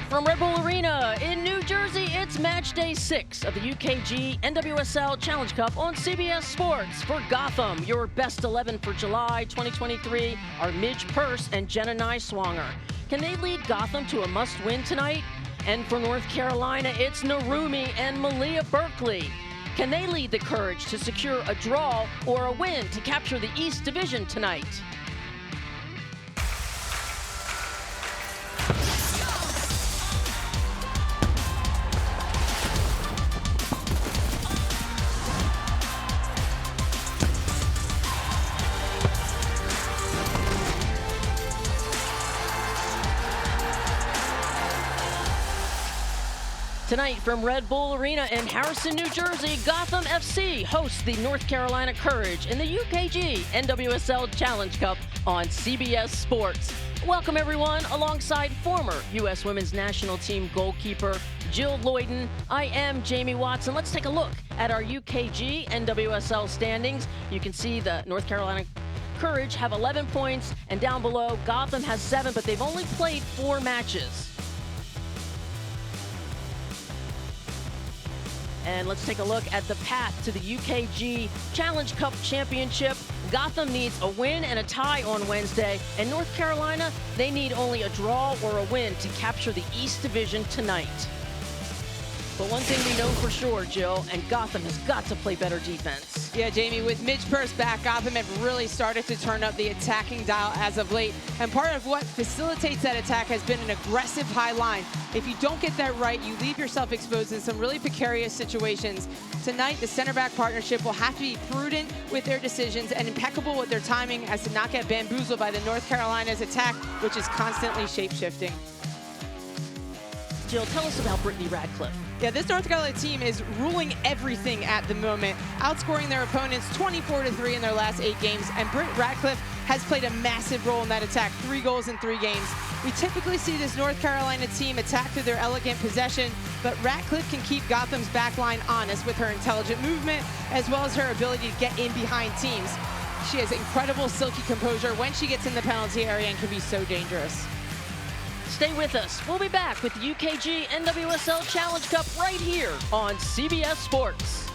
From Red Bull Arena in New Jersey, it's match day 6 of the UKG NWSL Challenge Cup on CBS Sports. For Gotham, your best 11 for July 2023 are Midge Purce and NJNY Swanger. Can they lead Gotham to a must-win tonight? And for North Carolina, it's Narumi and Malia Berkeley. Can they lead the Courage to secure a draw or a win to capture the East Division tonight? Tonight from Red Bull Arena in Harrison, New Jersey, Gotham FC hosts the North Carolina Courage in the UKG NWSL Challenge Cup on CBS Sports. Welcome everyone, alongside former U.S. Women's National Team goalkeeper Jill Loyden. I am Jamie Watson. Let's take a look at our UKG NWSL standings. You can see the North Carolina Courage have 11 points, and down below Gotham has 7, but they've only played 4 matches. And let's take a look at the path to the UKG Challenge Cup Championship. Gotham needs a win and a tie on Wednesday, and North Carolina, they need only a draw or a win to capture the East Division tonight. But one thing we know for sure, Jill, and Gotham has got to play better defense. Yeah, Jamie, with Midge Purce back, Gotham have really started to turn up the attacking dial as of late. And part of what facilitates that attack has been an aggressive high line. If you don't get that right, you leave yourself exposed in some really precarious situations. Tonight, the center-back partnership will have to be prudent with their decisions and impeccable with their timing as to not get bamboozled by the North Carolina's attack, which is constantly shape-shifting. Jill, tell us about Brittany Radcliffe. Yeah, this North Carolina team is ruling everything at the moment, outscoring their opponents 24-3 in their last 8 games, and Britt Radcliffe has played a massive role in that attack, 3 goals in 3 games. We typically see this North Carolina team attack through their elegant possession, but Radcliffe can keep Gotham's backline honest with her intelligent movement, as well as her ability to get in behind teams. She has incredible silky composure when she gets in the penalty area and can be so dangerous. Stay with us. We'll be back with the UKG NWSL Challenge Cup right here on CBS Sports.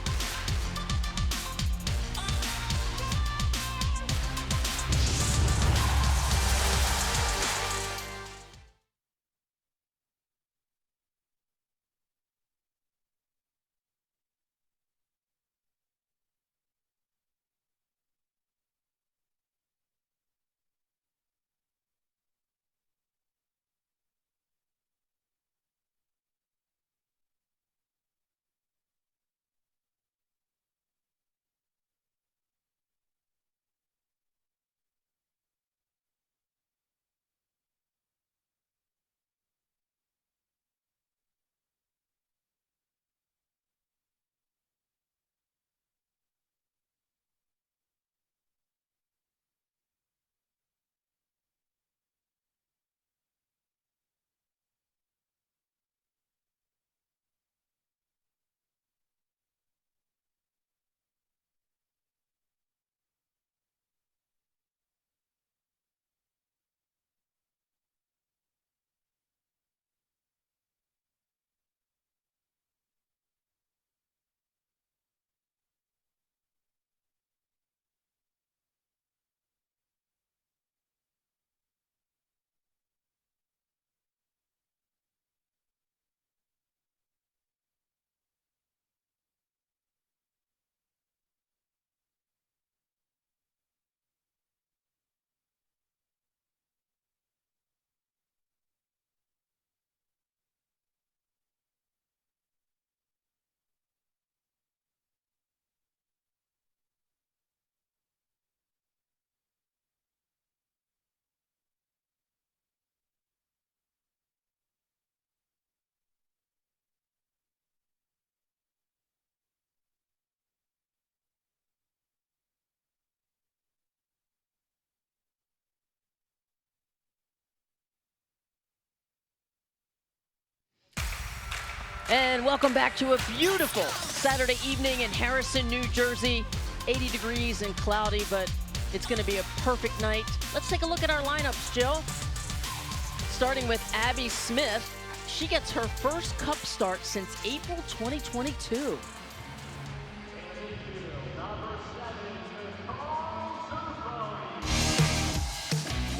And welcome back to a beautiful Saturday evening in Harrison, New Jersey. 80 degrees and cloudy, but it's going to be a perfect night. Let's take a look at our lineups, Jill. Starting with Abby Smith. She gets her first Cup start since April 2022.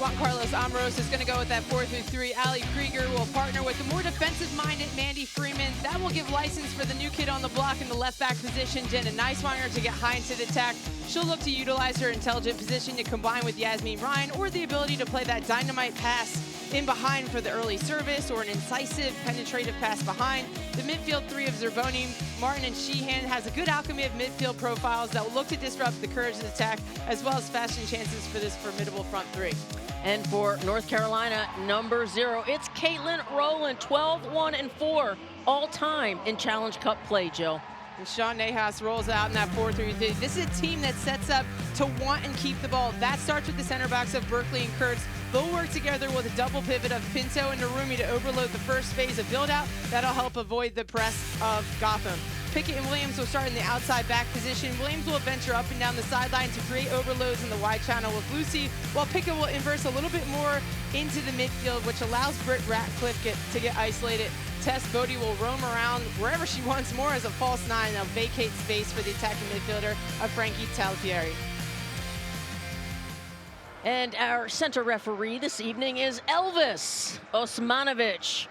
Juan Carlos Amorós is going to go with that 4-3-3. Ali Krieger will partner with the more defensive-minded Mandy Freeman. That will give license for the new kid on the block in the left back position, Jenna Neiswanger, to get high into the attack. She'll look to utilize her intelligent position to combine with Yasmin Ryan, or the ability to play that dynamite pass in behind for the early service, or an incisive, penetrative pass behind. The midfield three of Zerboni, Martin, and Sheehan has a good alchemy of midfield profiles that will look to disrupt the Courage's attack, as well as fashion chances for this formidable front three. And for North Carolina, number 0, it's Caitlin Rowland, 12-1-4 all-time in Challenge Cup play, Jill. And Sean Nahas rolls out in that 4-3-3. This is a team that sets up to want and keep the ball. That starts with the center backs of Berkeley and Kurtz. They'll work together with a double pivot of Pinto and Narumi to overload the first phase of build-out. That'll help avoid the press of Gotham. Pickett and Williams will start in the outside back position. Williams will venture up and down the sideline to create overloads in the wide channel with Lucy, while Pickett will inverse a little bit more into the midfield, which allows Britt Ratcliffe to get isolated. Tess Bodie will roam around wherever she wants more as a false 9 and vacate space for the attacking midfielder of Frankie Talpieri. And our center referee this evening is Elvis Osmanovic,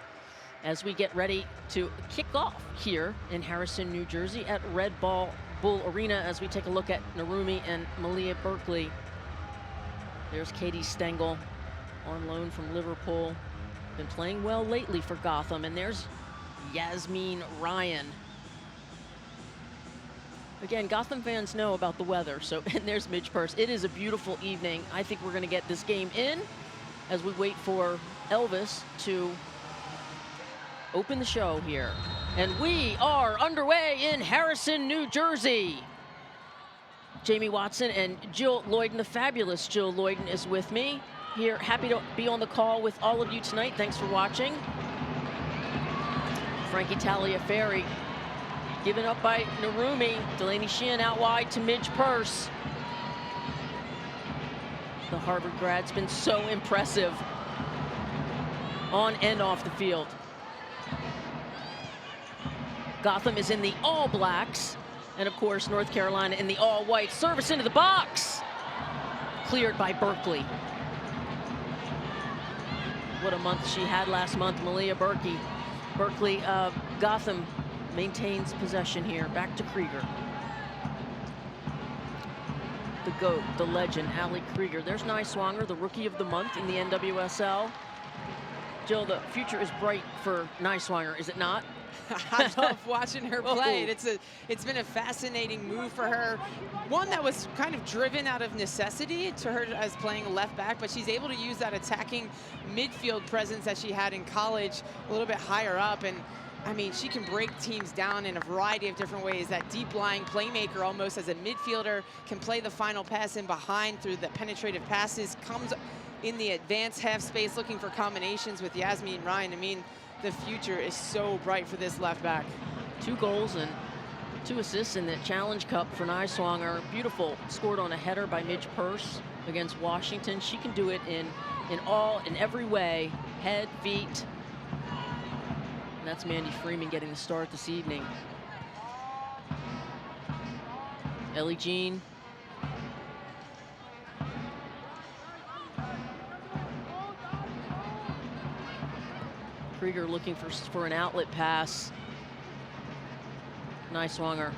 as we get ready to kick off here in Harrison, New Jersey at Red Bull Arena, as we take a look at Narumi and Malia Berkeley. There's Katie Stengel on loan from Liverpool. Been playing well lately for Gotham. And there's Yasmin Ryan. Again, Gotham fans know about the weather, so, and there's Midge Purse. It is a beautiful evening. I think we're gonna get this game in as we wait for Elvis to open the show here. And we are underway in Harrison, New Jersey. Jamie Watson and Jill Loyden, the fabulous Jill Loyden, is with me here. Happy to be on the call with all of you tonight. Thanks for watching. Frankie Taliaferri given up by Narumi. Delaney Sheehan out wide to Midge Purse. The Harvard grad's been so impressive on and off the field. Gotham is in the all blacks, and of course North Carolina in the all white. Service into the box, cleared by Berkeley. What a month she had last month, Malia Berkey. Berkeley, Gotham maintains possession here. Back to Krieger. The GOAT, the legend, Ali Krieger. There's Neiswanger, the rookie of the month in the NWSL. Jill, the future is bright for Neiswanger, is it not? I love watching her play. It's been a fascinating move for her. One that was kind of driven out of necessity to her as playing left back, but she's able to use that attacking midfield presence that she had in college a little bit higher up. And I mean, she can break teams down in a variety of different ways. That deep lying playmaker almost as a midfielder, can play the final pass in behind through the penetrative passes, comes in the advanced half space looking for combinations with Yasmin Ryan. I mean, the future is so bright for this left back. 2 goals and 2 assists in the Challenge Cup for Neiswanger. Beautiful, scored on a header by Midge Purse against Washington. She can do it in every way, head, feet. And that's Mandy Freeman getting the start this evening. Ellie Jean. Krieger looking for an outlet pass. Neiswanger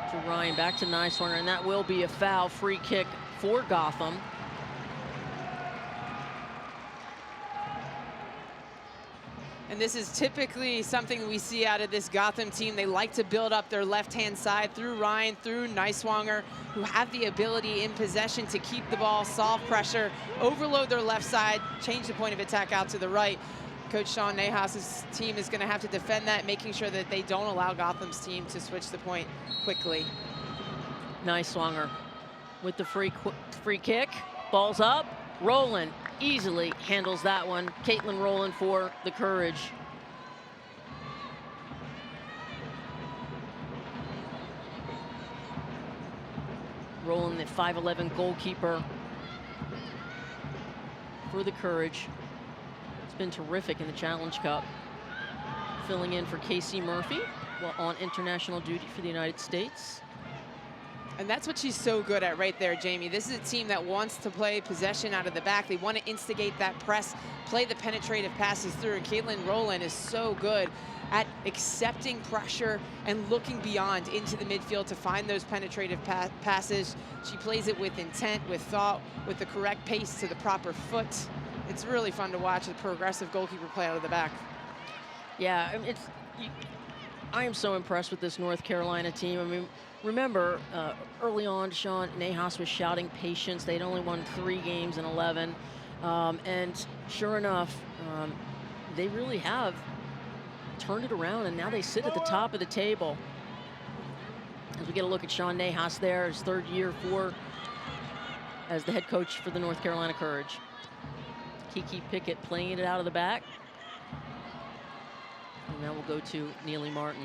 to Ryan, back to Neiswanger, and that will be a foul. Free kick for Gotham. And this is typically something we see out of this Gotham team. They like to build up their left-hand side through Ryan, through Neiswanger, who have the ability in possession to keep the ball, solve pressure, overload their left side, change the point of attack out to the right. Coach Sean Nahas' team is going to have to defend that, making sure that they don't allow Gotham's team to switch the point quickly. Neiswanger with the free kick. Ball's up. Rowland easily handles that one. Caitlin Rowland for the Courage. Rowland, the 5'11" goalkeeper for the Courage. Been terrific in the Challenge Cup. filling in for Casey Murphy while on international duty for the United States. And that's what she's so good at right there, Jamie. This is a team that wants to play possession out of the back. They want to instigate that press, play the penetrative passes through. And Caitlin Rowland is so good at accepting pressure and looking beyond into the midfield to find those penetrative passes. She plays it with intent, with thought, with the correct pace to the proper foot. It's really fun to watch the progressive goalkeeper play out of the back. Yeah, I mean, I am so impressed with this North Carolina team. I mean, remember, early on, Sean Nahas was shouting patience. They'd only won 3 games in 11. And sure enough, they really have turned it around, and now they sit at the top of the table. As we get a look at Sean Nahas there, his 3rd year as the head coach for the North Carolina Courage. Kiki Pickett playing it out of the back. And now we'll go to Neely Martin.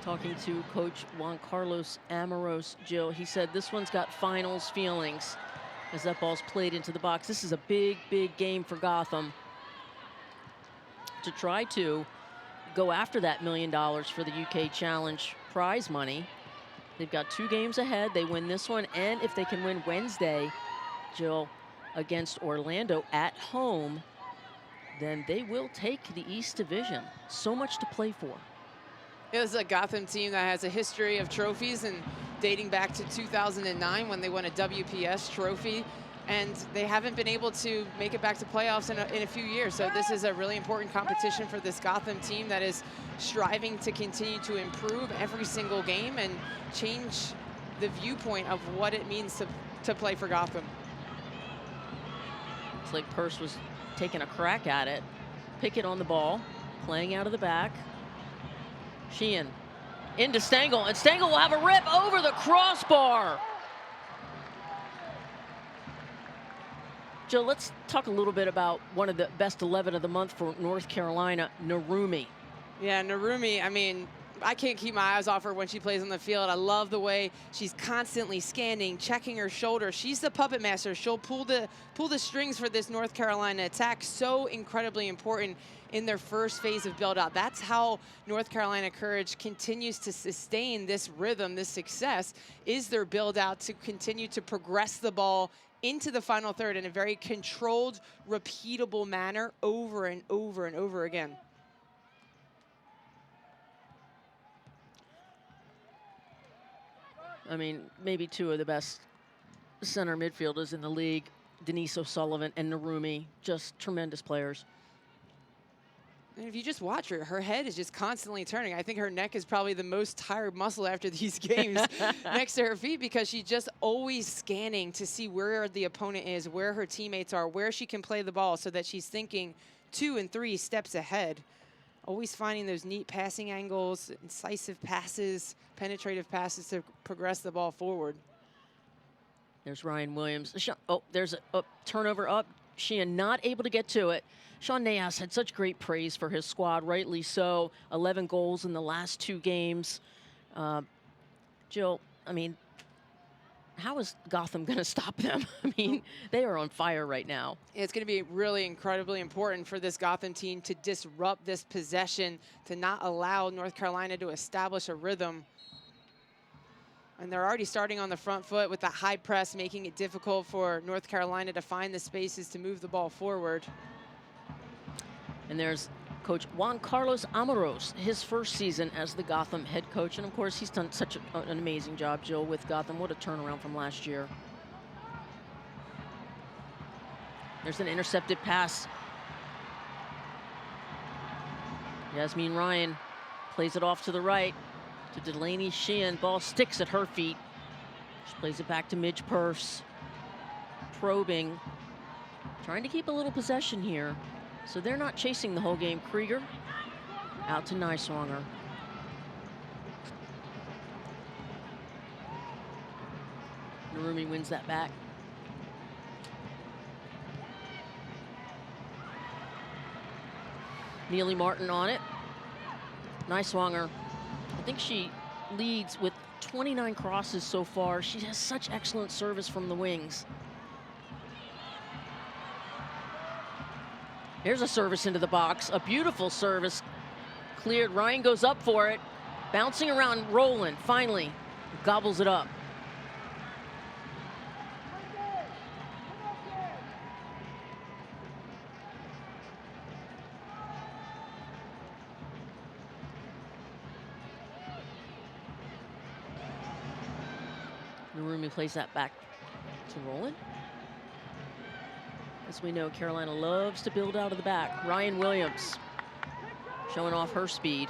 Talking to Coach Juan Carlos Amoros, Jill, he said this one's got finals feelings as that ball's played into the box. This is a big, big game for Gotham to try to go after that $1 million for the UK Challenge prize money. They've got 2 games ahead. They win this one, and if they can win Wednesday, Jill, against Orlando at home, then they will take the East Division. So much to play for. It was a Gotham team that has a history of trophies, and dating back to 2009 when they won a WPS trophy, and they haven't been able to make it back to playoffs in a few years. So this is a really important competition for this Gotham team that is striving to continue to improve every single game and change the viewpoint of what it means to play for Gotham. Looks like Purse was taking a crack at it. Pickett on the ball, playing out of the back. Sheehan into Stengel, and Stengel will have a rip over the crossbar. Jill, let's talk a little bit about one of the best 11 of the month for North Carolina, Narumi. Yeah, Narumi, I mean, I can't keep my eyes off her when she plays on the field. I love the way she's constantly scanning, checking her shoulder. She's the puppet master. She'll pull the strings for this North Carolina attack. So incredibly important in their first phase of build-out. That's how North Carolina Courage continues to sustain this rhythm, this success, is their build-out to continue to progress the ball into the final third in a very controlled, repeatable manner over and over and over again. I mean, maybe 2 of the best center midfielders in the league, Denise O'Sullivan and Narumi, just tremendous players. And if you just watch her, her head is just constantly turning. I think her neck is probably the most tired muscle after these games next to her feet, because she's just always scanning to see where the opponent is, where her teammates are, where she can play the ball, so that she's thinking 2 and 3 steps ahead. Always finding those neat passing angles, incisive passes, penetrative passes to progress the ball forward. There's Ryan Williams. Oh, there's a turnover up. Sheehan not able to get to it. Sean Nahas had such great praise for his squad, rightly so. 11 goals in the last 2 games. Jill, I mean, how is Gotham going to stop them? I mean, they are on fire right now. It's going to be really incredibly important for this Gotham team to disrupt this possession, to not allow North Carolina to establish a rhythm. And they're already starting on the front foot with the high press, making it difficult for North Carolina to find the spaces to move the ball forward. And there's Coach Juan Carlos Amoros, his first season as the Gotham head coach. And of course, he's done such an amazing job, Jill, with Gotham. What a turnaround from last year. There's an intercepted pass. Yasmin Ryan plays it off to the right to Delaney Sheehan. Ball sticks at her feet. She plays it back to Midge Purse. Probing, trying to keep a little possession here. So they're not chasing the whole game. Krieger out to Neiswanger. Narumi wins that back. Neely Martin on it. Neiswanger think she leads with 29 crosses so far. She has such excellent service from the wings. Here's a service into the box, a beautiful service. Cleared, Ryan goes up for it. Bouncing around, Rowland finally gobbles it up. Narumi plays that back to Rowland. As we know, Carolina loves to build out of the back. Ryan Williams showing off her speed.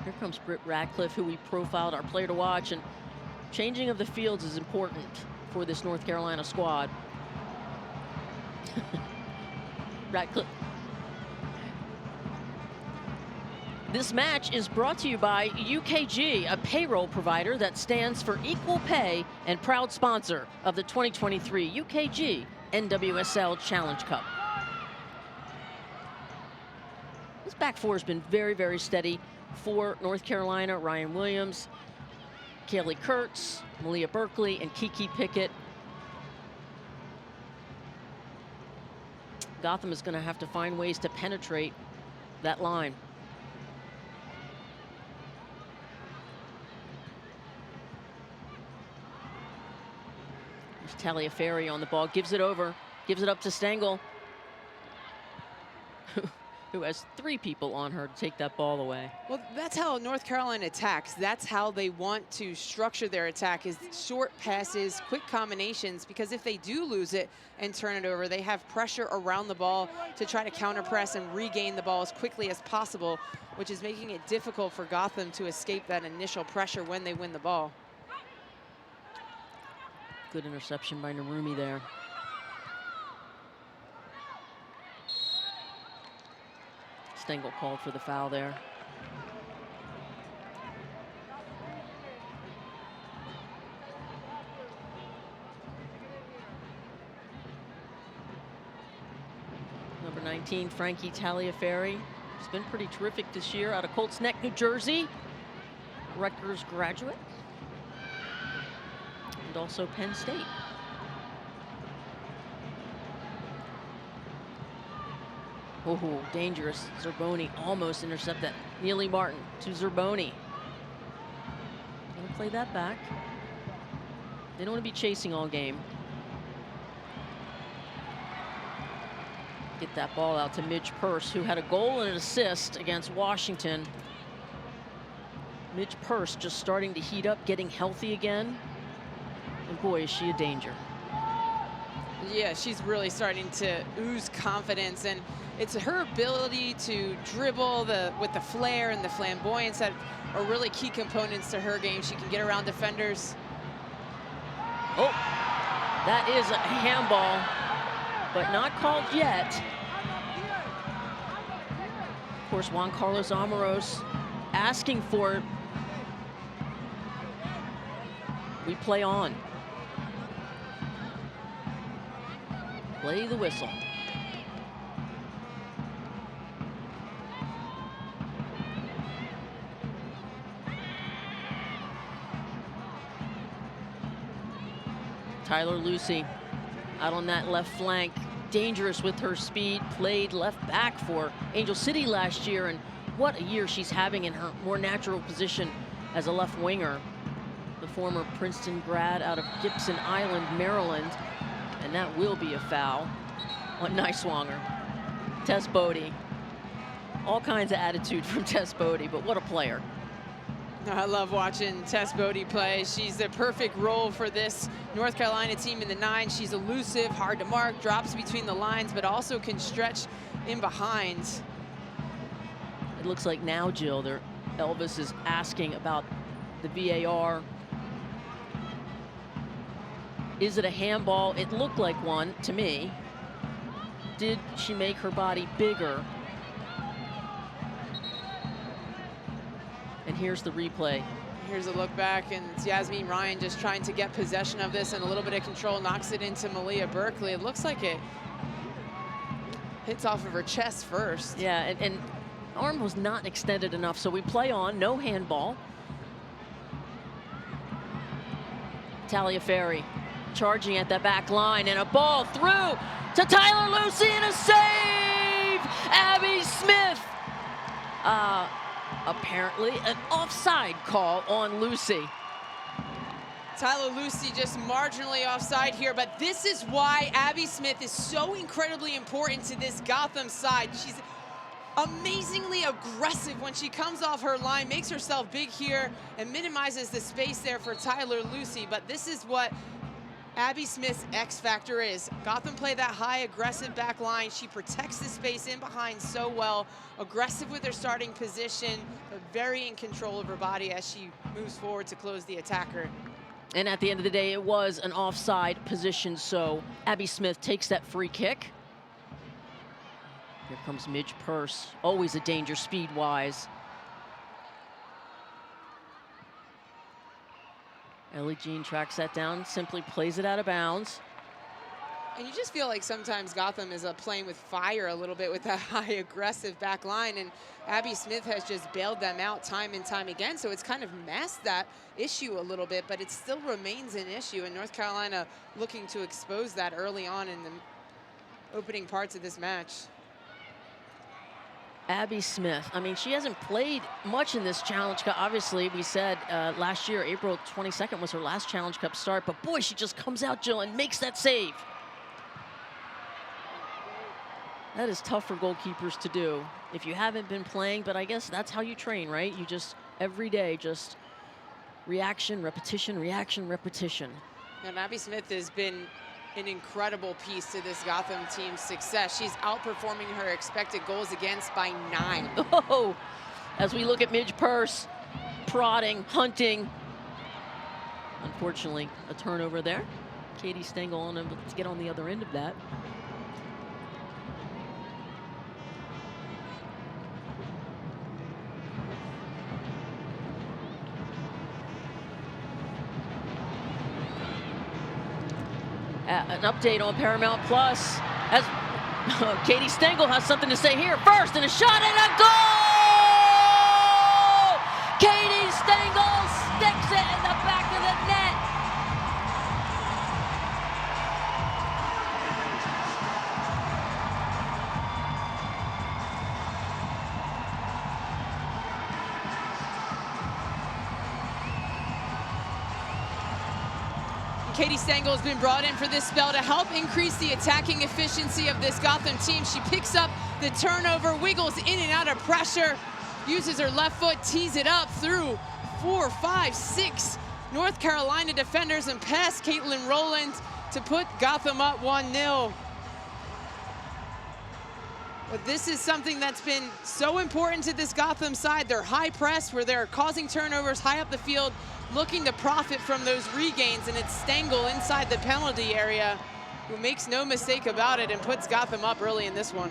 Here comes Britt Radcliffe, who we profiled, our player to watch, and changing of the fields is important for this North Carolina squad. Radcliffe. This match is brought to you by UKG, a payroll provider that stands for equal pay and proud sponsor of the 2023 UKG NWSL Challenge Cup. This back four has been very, very steady for North Carolina. Ryan Williams, Kaylee Kurtz, Malia Berkeley, and Kiki Pickett. Gotham is going to have to find ways to penetrate that line. Taliaferri on the ball, gives it over, gives it up to Stengel, who has 3 people on her to take that ball away. Well, that's how North Carolina attacks. That's how they want to structure their attack, is short passes, quick combinations, because if they do lose it and turn it over, they have pressure around the ball to try to counter press and regain the ball as quickly as possible, which is making it difficult for Gotham to escape that initial pressure when they win the ball. Good interception by Narumi there. Stengel called for the foul there. Number 19, Frankie Taliaferri. He's been pretty terrific this year out of Colts Neck, New Jersey. Rutgers graduate. And also Penn State. Oh, dangerous. Zerboni almost intercept that. Neely Martin to Zerboni. Gonna play that back. They don't want to be chasing all game. Get that ball out to Midge Purse, who had a goal and an assist against Washington. Midge Purse just starting to heat up, getting healthy again. And boy, is she a danger. Yeah, she's really starting to ooze confidence, and it's her ability to dribble with the flair and the flamboyance that are really key components to her game. She can get around defenders. Oh, that is a handball, but not called yet. Of course, Juan Carlos Amoros asking for it. We play on. Play the whistle. Tyler Lucy out on that left flank, dangerous with her speed, played left back for Angel City last year, and what a year she's having in her more natural position as a left winger. The former Princeton grad out of Gibson Island, Maryland. And that will be a foul on Niswanger. Tess Bodie. All kinds of attitude from Tess Bodie, but what a player. I love watching Tess Bodie play. She's the perfect role for this North Carolina team in the 9. She's elusive, hard to mark, drops between the lines, but also can stretch in behind. It looks like now, Jill, Elvis is asking about the VAR. Is it a handball? It looked like one to me. Did she make her body bigger? And here's the replay. Here's a look back, and it's Yasmin Ryan just trying to get possession of this and a little bit of control, knocks it into Malia Berkeley. It looks like it hits off of her chest first. Yeah, and Arm was not extended enough, so we play on. No handball. Taliaferri charging at the back line, and a ball through to Tyler Lucy, and a save! Abby Smith. Apparently an offside call on Lucy. Tyler Lucy just marginally offside here, but this is why Abby Smith is so incredibly important to this Gotham side. She's amazingly aggressive when she comes off her line, makes herself big here, and minimizes the space there for Tyler Lucy. But this is what Abby Smith's X factor is. Gotham play that high, aggressive back line. She protects the space in behind so well, aggressive with her starting position, but very in control of her body as she moves forward to close the attacker. And at the end of the day, it was an offside position, so Abby Smith takes that free kick. Here comes Midge Purse, always a danger speed-wise. Ellie Jean tracks that down, simply plays it out of bounds. And you just feel like sometimes Gotham is playing with fire a little bit with that high aggressive back line, and Abby Smith has just bailed them out time and time again, so it's kind of masked that issue a little bit, but it still remains an issue, and North Carolina looking to expose that early on in the opening parts of this match. Abby Smith, I mean, she hasn't played much in this Challenge Cup. Obviously, we said last year, April 22nd was her last Challenge Cup start, but boy, she just comes out, Jill, and makes that save. That is tough for goalkeepers to do if you haven't been playing, but I guess that's how you train, right? You just, every day, just reaction, repetition, reaction, repetition. And Abby Smith has been an incredible piece to this Gotham team's success. She's outperforming her expected goals against by 9. Oh, as we look at Midge Purse, prodding, hunting. Unfortunately, a turnover there. Katie Stengel on him, but let's get on the other end of that. An update on Paramount Plus as Katie Stengel has something to say here. First, and a shot and a goal! Katie Stengel sticks it in the back of the net. Katie Stengel has been brought in for this spell to help increase the attacking efficiency of this Gotham team. She picks up the turnover, wiggles in and out of pressure, uses her left foot, tees it up through 4, 5, 6 North Carolina defenders and past Caitlin Rowland to put Gotham up 1-0. But this is something that's been so important to this Gotham side. Their high press, where they're causing turnovers high up the field, looking to profit from those regains, and it's Stengel inside the penalty area who makes no mistake about it and puts Gotham up early in this one.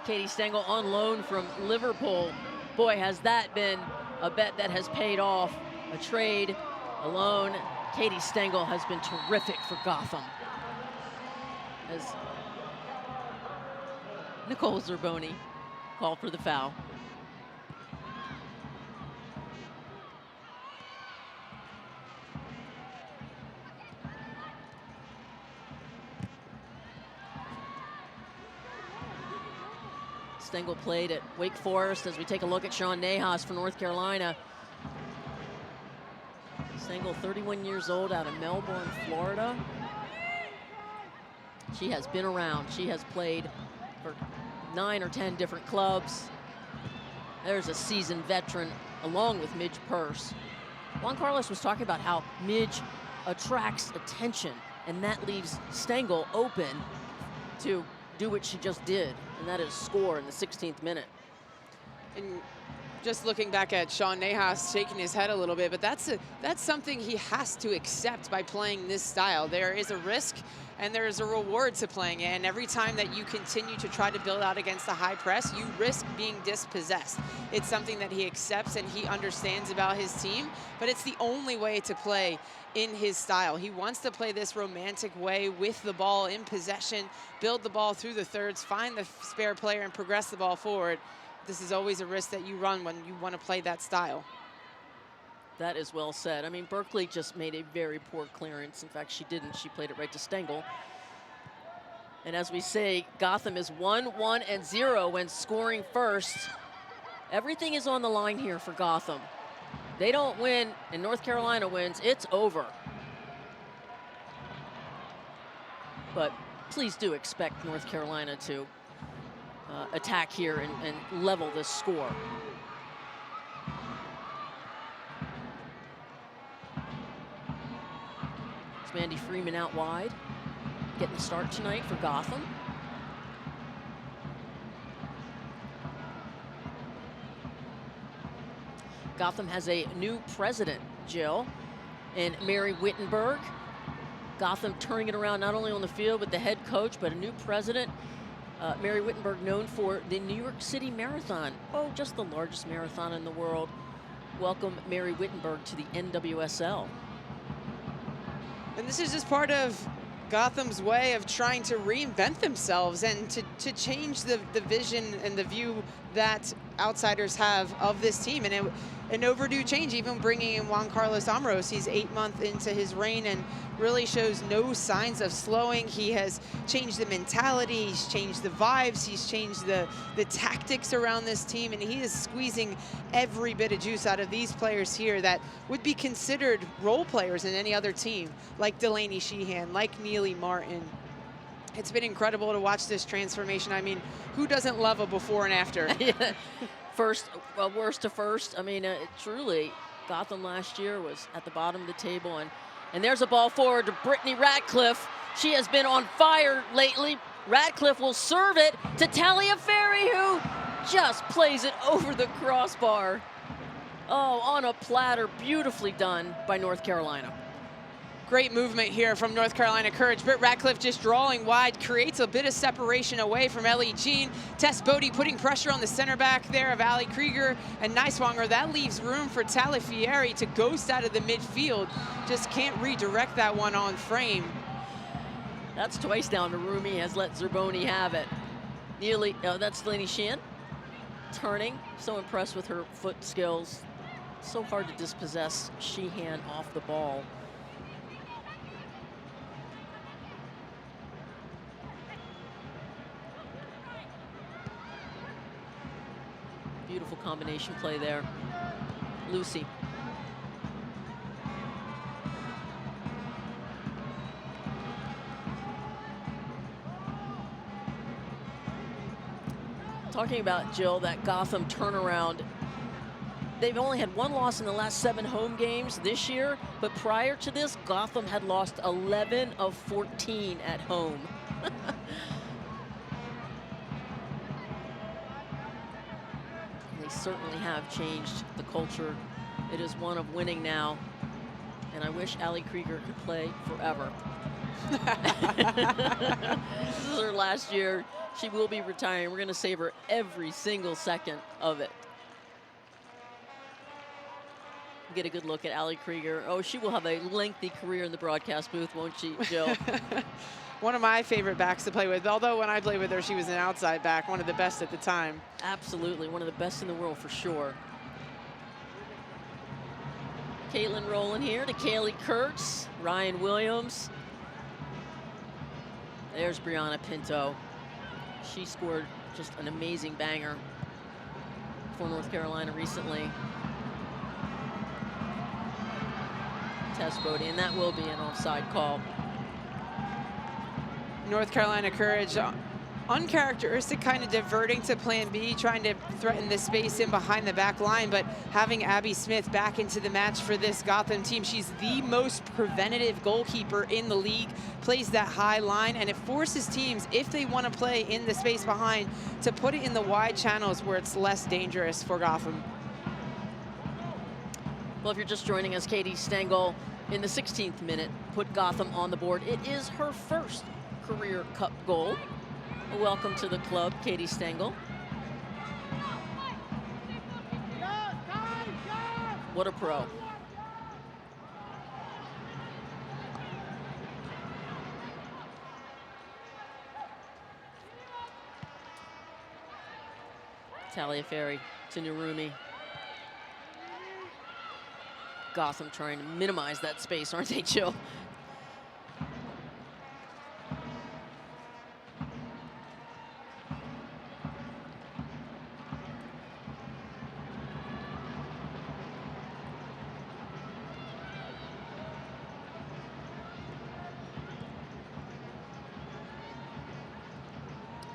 Katie Stengel on loan from Liverpool. Boy, has that been a bet that has paid off. A trade, a loan. Katie Stengel has been terrific for Gotham. As Nicole Zerboni called for the foul. Stengel played at Wake Forest. As we take a look at Sean Nahas for North Carolina. Stengel, 31 years old, out of Melbourne, Florida. She has been around. She has played for 9 or 10 different clubs. There's a seasoned veteran along with Midge Purse. Juan Carlos was talking about how Midge attracts attention, and that leaves Stengel open to do what she just did, and that is score in the 16th minute. And Just looking back at Sean Nahas shaking his head a little bit, but that's something he has to accept by playing this style. There is a risk and there is a reward to playing it. And every time that you continue to try to build out against a high press, you risk being dispossessed. It's something that he accepts and he understands about his team, but it's the only way to play in his style. He wants to play this romantic way with the ball in possession, build the ball through the thirds, find the spare player and progress the ball forward. This is always a risk that you run when you want to play that style. That is well said. I mean, Berkeley just made a very poor clearance. In fact, she didn't. She played it right to Stengel. And as we say, Gotham is 1-1-0 when scoring first. Everything is on the line here for Gotham. They don't win and North Carolina wins, it's over. But please do expect North Carolina to attack here and level this score. It's Mandy Freeman out wide, getting the start tonight for Gotham. Gotham has a new president, Jill, and Mary Wittenberg. Gotham turning it around not only on the field with the head coach, but a new president. Mary Wittenberg, known for the New York City Marathon. Oh, just the largest marathon in the world. Welcome Mary Wittenberg to the NWSL. And this is just part of Gotham's way of trying to reinvent themselves and to change the vision and the view that outsiders have of this team. And an overdue change, even bringing in Juan Carlos Amorós. He's 8 months into his reign and really shows no signs of slowing. He has changed the mentality, he's changed the vibes, he's changed the tactics around this team, and he is squeezing every bit of juice out of these players here that would be considered role players in any other team, like Delaney Sheehan, like Neely Martin. It's been incredible to watch this transformation. I mean, who doesn't love a before and after? Worst to first. I mean, truly, Gotham last year was at the bottom of the table, and there's a ball forward to Brittany Ratcliffe. She has been on fire lately. Ratcliffe will serve it to Talia Ferry, who just plays it over the crossbar. Oh, on a platter, beautifully done by North Carolina. Great movement here from North Carolina Courage. Britt Ratcliffe just drawing wide, creates a bit of separation away from Ellie Jean. Tess Bodie putting pressure on the center back there of Allie Krieger and Niswanger. That leaves room for Taliaferri to ghost out of the midfield. Just can't redirect that one on frame. That's twice down. Rumi has let Zerboni have it. Nearly, that's Delaney Sheehan. Turning, so impressed with her foot skills. So hard to dispossess Sheehan off the ball. Beautiful combination play there. Lucy. Talking about, Jill, that Gotham turnaround. They've only had one loss in the last 7 home games this year, but prior to this, Gotham had lost 11 of 14 at home. Certainly have changed the culture. It is one of winning now, and I wish Allie Krieger could play forever. This is her last year. She will be retiring. We're going to save her every single second of it. Get a good look at Allie Krieger. Oh, she will have a lengthy career in the broadcast booth, won't she, Jill? One of my favorite backs to play with, although when I played with her, she was an outside back, one of the best at the time. Absolutely, one of the best in the world for sure. Caitlin rolling here to Kaylee Kurtz, Ryan Williams. There's Brianna Pinto. She scored just an amazing banger for North Carolina recently. Tess Bodie, and that will be an offside call. North Carolina Courage, uncharacteristic, kind of diverting to plan B, trying to threaten the space in behind the back line, but having Abby Smith back into the match for this Gotham team. She's the most preventative goalkeeper in the league, plays that high line, and it forces teams, if they want to play in the space behind, to put it in the wide channels where it's less dangerous for Gotham. Well, if you're just joining us, Katie Stengel in the 16th minute put Gotham on the board. It is her first career cup goal. Welcome to the club, Katie Stengel. What a pro. Taliaferri to Narumi. Gotham trying to minimize that space, aren't they, Jill?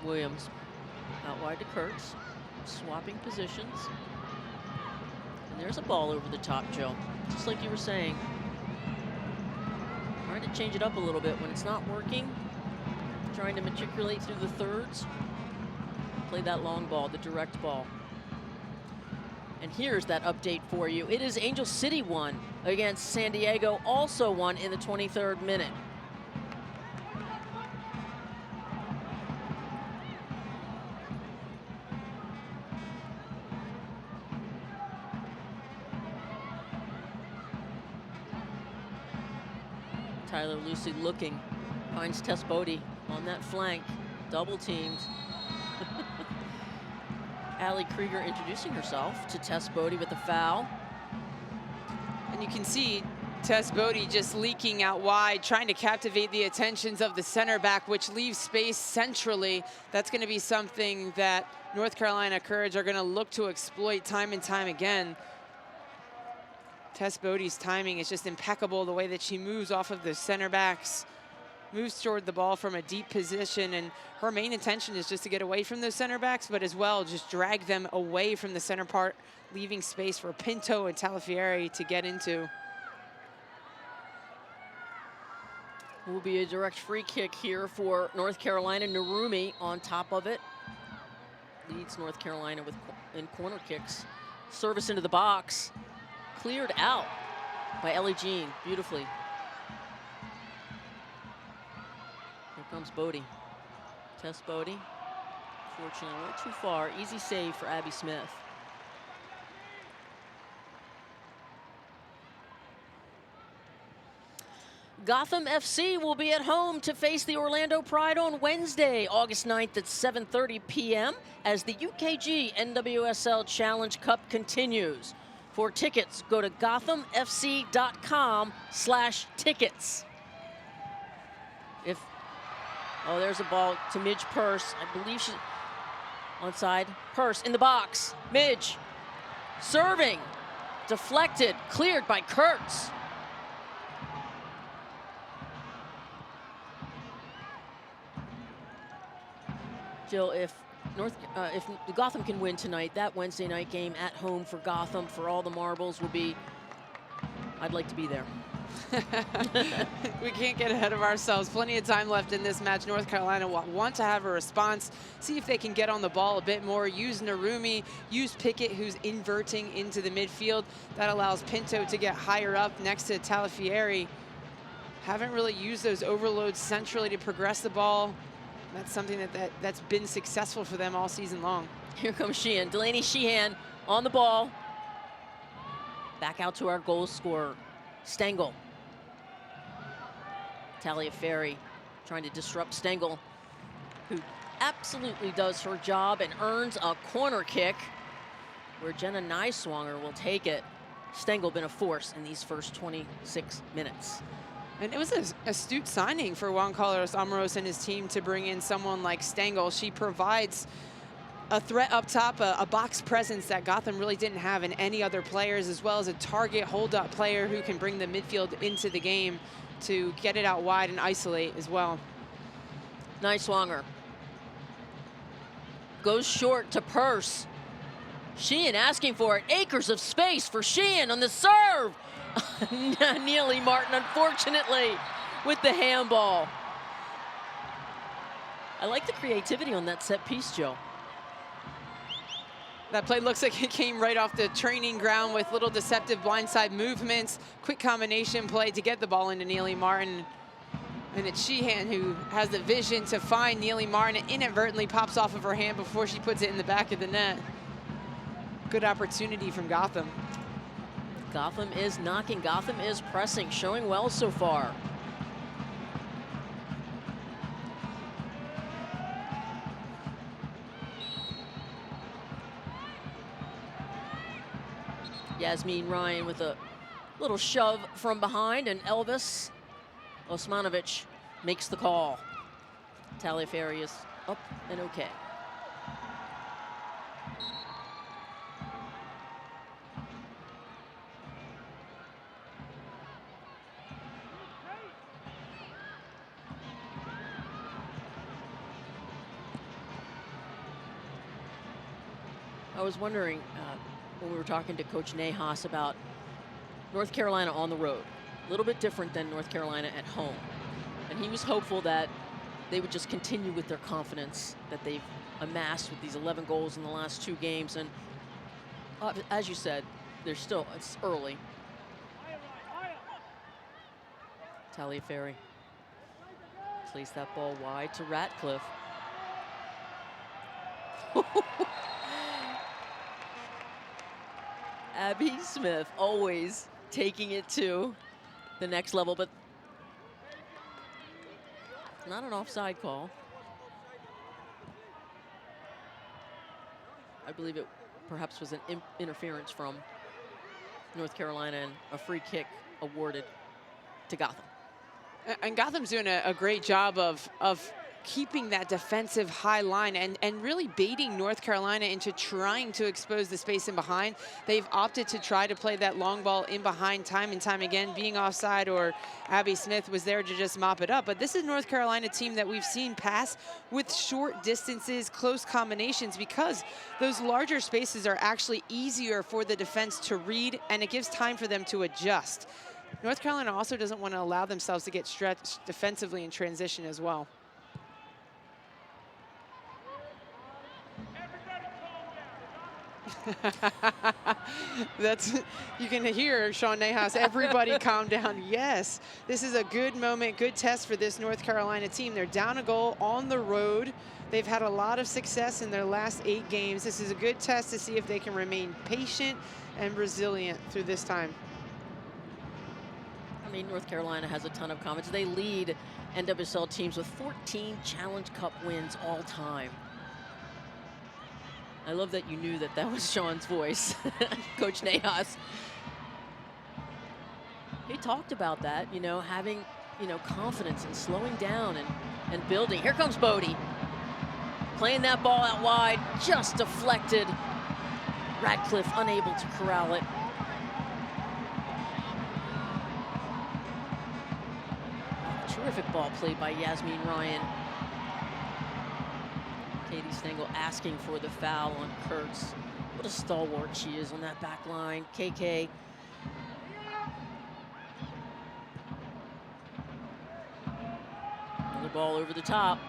Williams out wide to Kurtz, swapping positions. And there's a ball over the top, Joe. Just like you were saying. Trying to change it up a little bit when it's not working. Trying to matriculate through the thirds. Play that long ball, the direct ball. And here's that update for you. It is Angel City won against San Diego, also won in the 23rd minute. Tyler Lucy looking, finds Tess Bodie on that flank, double teamed. Allie Krieger introducing herself to Tess Bodie with a foul. And you can see Tess Bodie just leaking out wide, trying to captivate the attentions of the center back, which leaves space centrally. That's going to be something that North Carolina Courage are going to look to exploit time and time again. Tess Bodie's timing is just impeccable, the way that she moves off of the center backs, moves toward the ball from a deep position, and her main intention is just to get away from those center backs, but as well just drag them away from the center part, leaving space for Pinto and Taliaferri to get into. Will be a direct free kick here for North Carolina. Narumi on top of it. Leads North Carolina in corner kicks. Service into the box. Cleared out by Ellie Jean, beautifully. Here comes Bodie. Tess Bodie. Fortunately, a little too far. Easy save for Abby Smith. Gotham FC will be at home to face the Orlando Pride on Wednesday, August 9th at 7:30 p.m. as the UKG NWSL Challenge Cup continues. For tickets, go to gothamfc.com/tickets. Oh, there's a ball to Midge Purse. I believe she's onside. Purse in the box. Midge serving. Deflected. Cleared by Kurtz. Jill, if Gotham can win tonight, that Wednesday night game at home for Gotham for all the marbles will be, I'd like to be there. We can't get ahead of ourselves. Plenty of time left in this match. North Carolina want to have a response, see if they can get on the ball a bit more, use Narumi, use Pickett, who's inverting into the midfield. That allows Pinto to get higher up next to Taliaferri. Haven't really used those overloads centrally to progress the ball. That's something that's been successful for them all season long. Here comes Sheehan. Delaney Sheehan on the ball. Back out to our goal scorer, Stengel. Taliaferri trying to disrupt Stengel, who absolutely does her job and earns a corner kick where Jenna Nyswanger will take it. Stengel been a force in these first 26 minutes. And it was an astute signing for Juan Carlos Amoros and his team to bring in someone like Stengel. She provides a threat up top, a box presence that Gotham really didn't have in any other players, as well as a target hold-up player who can bring the midfield into the game to get it out wide and isolate as well. Nyswanger goes short to Purse. Sheehan asking for it. Acres of space for Sheehan on the serve. Neely Martin, unfortunately, with the handball. I like the creativity on that set piece, Joe. That play looks like it came right off the training ground with little deceptive blindside movements, quick combination play to get the ball into Neely Martin. And it's Sheehan who has the vision to find Neely Martin. It inadvertently pops off of her hand before she puts it in the back of the net. Good opportunity from Gotham. Gotham is knocking, Gotham is pressing, showing well so far. Yasmin Ryan with a little shove from behind, and Elvis Osmanovic makes the call. Taliaferri is up and okay. I was wondering when we were talking to Coach Nahas about North Carolina on the road. A little bit different than North Carolina at home. And he was hopeful that they would just continue with their confidence that they've amassed with these 11 goals in the last 2 games. And as you said, it's early. Taliaferri plays that ball wide to Ratcliffe. Abby Smith always taking it to the next level, but not an offside call. I believe it perhaps was an interference from North Carolina and a free kick awarded to Gotham. And Gotham's doing a great job of keeping that defensive high line and really baiting North Carolina into trying to expose the space in behind. They've opted to try to play that long ball in behind time and time again, being offside, or Abby Smith was there to just mop it up. But this is North Carolina team that we've seen pass with short distances, close combinations, because those larger spaces are actually easier for the defense to read, and it gives time for them to adjust. North Carolina also doesn't want to allow themselves to get stretched defensively in transition as well. You can hear Sean Nahas, everybody calm down. Yes, this is a good moment, good test for this North Carolina team. They're down a goal on the road. They've had a lot of success in their last 8 games. This is a good test to see if they can remain patient and resilient through this time. I mean, North Carolina has a ton of confidence. They lead NWSL teams with 14 Challenge Cup wins all time. I love that you knew that that was Sean's voice, Coach Nahas. He talked about that, you know, having, you know, confidence and slowing down and building. Here comes Bodie. Playing that ball out wide, just deflected. Ratcliffe unable to corral it. Terrific ball played by Yasmin Ryan. Katie Stengel asking for the foul on Kurtz. What a stalwart she is on that back line. KK. Another ball over the top.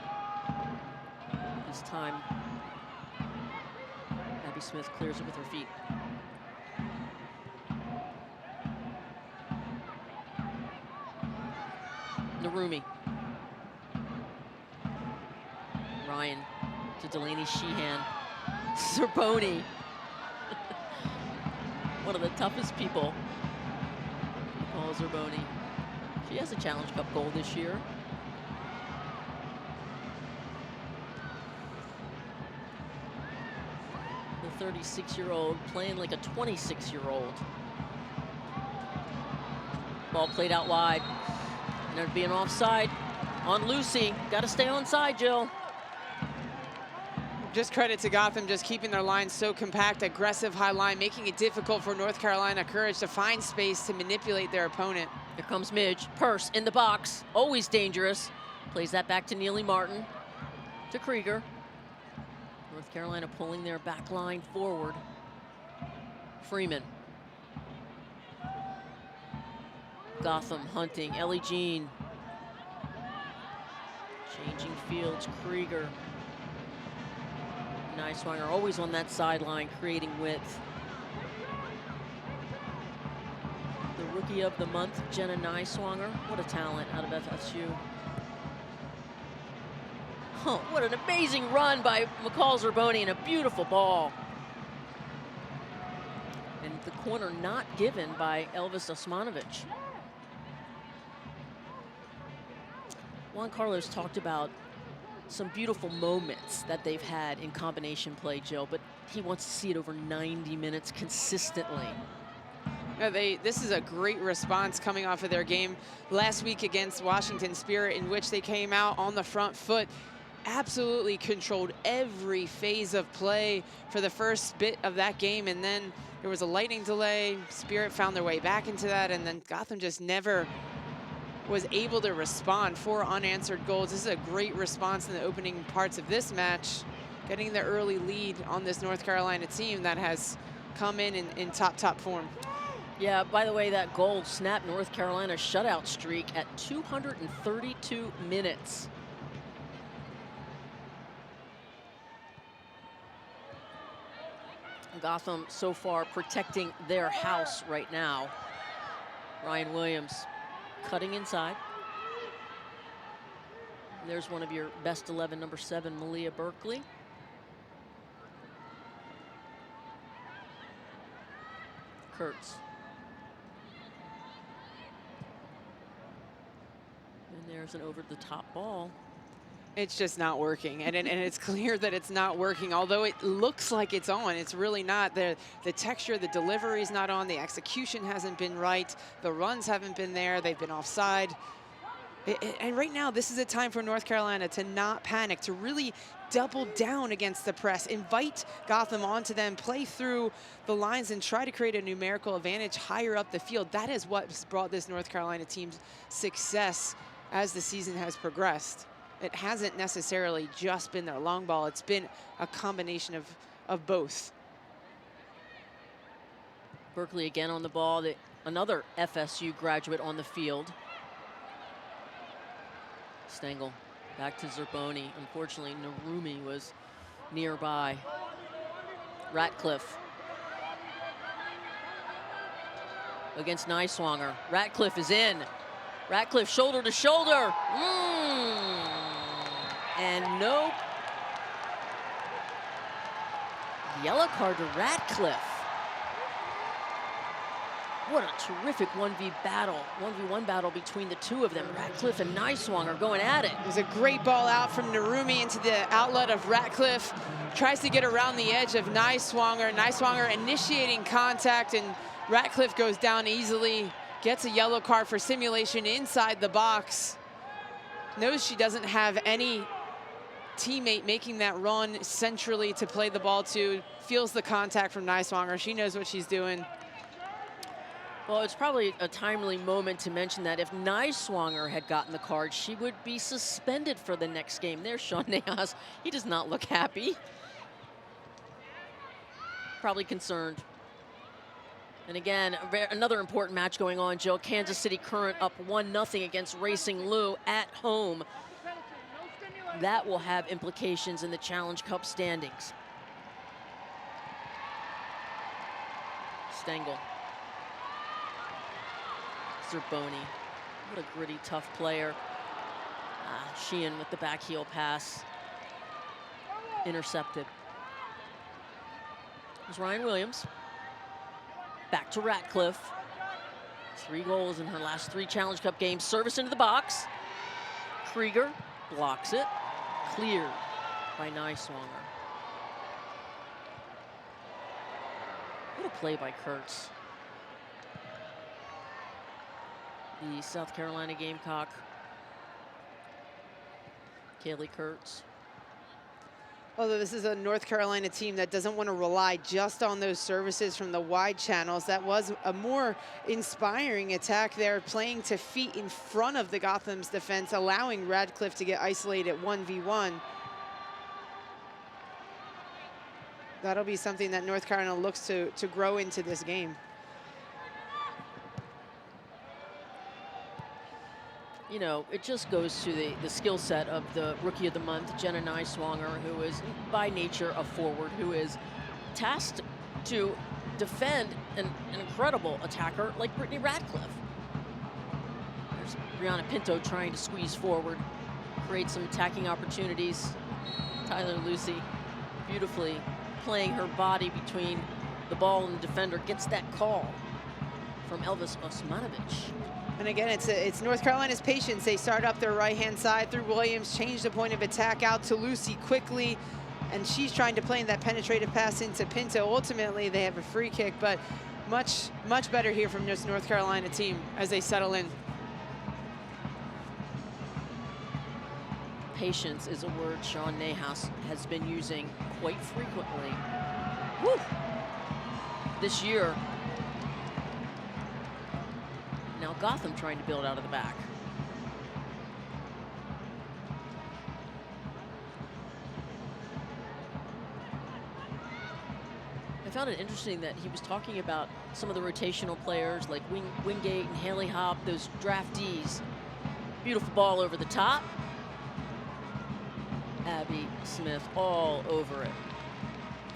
This time, Abby Smith clears it with her feet. Narumi. Ryan to Delaney Sheehan. Zerboni. One of the toughest people. Paul Zerboni. She has a Challenge Cup goal this year. The 36-year-old playing like a 26-year-old. Ball played out wide. And there'd be an offside on Lucy. Got to stay onside, Jill. Just credit to Gotham, just keeping their line so compact, aggressive high line, making it difficult for North Carolina Courage to find space to manipulate their opponent. Here comes Midge. Purse in the box, always dangerous. Plays that back to Neely Martin, to Krieger. North Carolina pulling their back line forward. Freeman. Gotham hunting, Ellie Jean. Changing fields, Krieger. Niswanger always on that sideline, creating width. The Rookie of the Month, Jenna Niswanger. What a talent out of FSU. Oh, what an amazing run by McCall Zerboni, and a beautiful ball. And the corner not given by Elvis Osmanovic. Juan Carlos talked about some beautiful moments that they've had in combination play, Jill, but he wants to see it over 90 minutes consistently. Yeah, this is a great response coming off of their game last week against Washington Spirit, in which they came out on the front foot, absolutely controlled every phase of play for the first bit of that game, and then there was a lightning delay. Spirit found their way back into that, and then Gotham just never was able to respond. 4 unanswered goals. This is a great response in the opening parts of this match, getting the early lead on this North Carolina team that has come in top form. Yeah, by the way, that goal snapped North Carolina's shutout streak at 232 minutes. Gotham so far protecting their house right now. Ryan Williams cutting inside. There's one of your best 11, number 7, Malia Berkeley. Kurtz. And there's an over-the-top ball. It's just not working, and it's clear that it's not working. Although it looks like it's on, it's really not. The texture, the delivery is not on, the execution hasn't been right, the runs haven't been there, they've been offside. And right now, this is a time for North Carolina to not panic, to really double down against the press, invite Gotham onto them, play through the lines, and try to create a numerical advantage higher up the field. That is what's brought this North Carolina team's success as the season has progressed. It hasn't necessarily just been their long ball. It's been a combination of both. Berkeley again on the ball. Another FSU graduate on the field. Stengel back to Zerboni. Unfortunately, Narumi was nearby. Ratcliffe against Niswanger. Ratcliffe is in. Ratcliffe shoulder to shoulder. And nope. Yellow card to Ratcliffe. What a terrific 1v1 battle between the two of them. Ratcliffe and Niswanger going at it. It was a great ball out from Narumi into the outlet of Ratcliffe. Tries to get around the edge of Niswanger. Niswanger initiating contact, and Ratcliffe goes down easily. Gets a yellow card for simulation inside the box. Knows she doesn't have any teammate making that run centrally to play the ball to. Feels the contact from Niswanger. She knows what she's doing. Well, it's probably a timely moment to mention that if Niswanger had gotten the card, she would be suspended for the next game. There's Sean Nahas. He does not look happy. Probably concerned. And again, another important match going on, Jill. Kansas City Current up 1-0 against Racing Lou at home. That will have implications in the Challenge Cup standings. Stengel. Zerboni. What a gritty, tough player. Sheehan with the back heel pass. Intercepted. There's Ryan Williams. Back to Ratcliffe. 3 goals in her last 3 Challenge Cup games. Service into the box. Krieger blocks it. Cleared by Niswanger. What a play by Kurtz. The South Carolina Gamecock. Kaylee Kurtz. Although this is a North Carolina team that doesn't want to rely just on those services from the wide channels, that was a more inspiring attack there, playing to feet in front of the Gotham's defense, allowing Ratcliffe to get isolated 1v1. That'll be something that North Carolina looks to grow into this game. you know, it just goes to the skill set of the Rookie of the Month, NJNY Swanger, who is by nature a forward, who is tasked to defend an incredible attacker like Brittany Ratcliffe. There's Brianna Pinto trying to squeeze forward, create some attacking opportunities. Tyler Lucy beautifully playing her body between the ball and the defender, gets that call from Elvis Osmanovic. And again, it's North Carolina's patience. They start up their right-hand side through Williams, change the point of attack out to Lucy quickly, and she's trying to play in that penetrative pass into Pinto. Ultimately, they have a free kick, but much better here from this North Carolina team as they settle in. Patience is a word Sean Nahas has been using quite frequently. Woo! This year. Now Gotham trying to build out of the back. I found it interesting that he was talking about some of the rotational players like Wingate and Haley Hobb, those draftees. Beautiful ball over the top. Abby Smith all over it.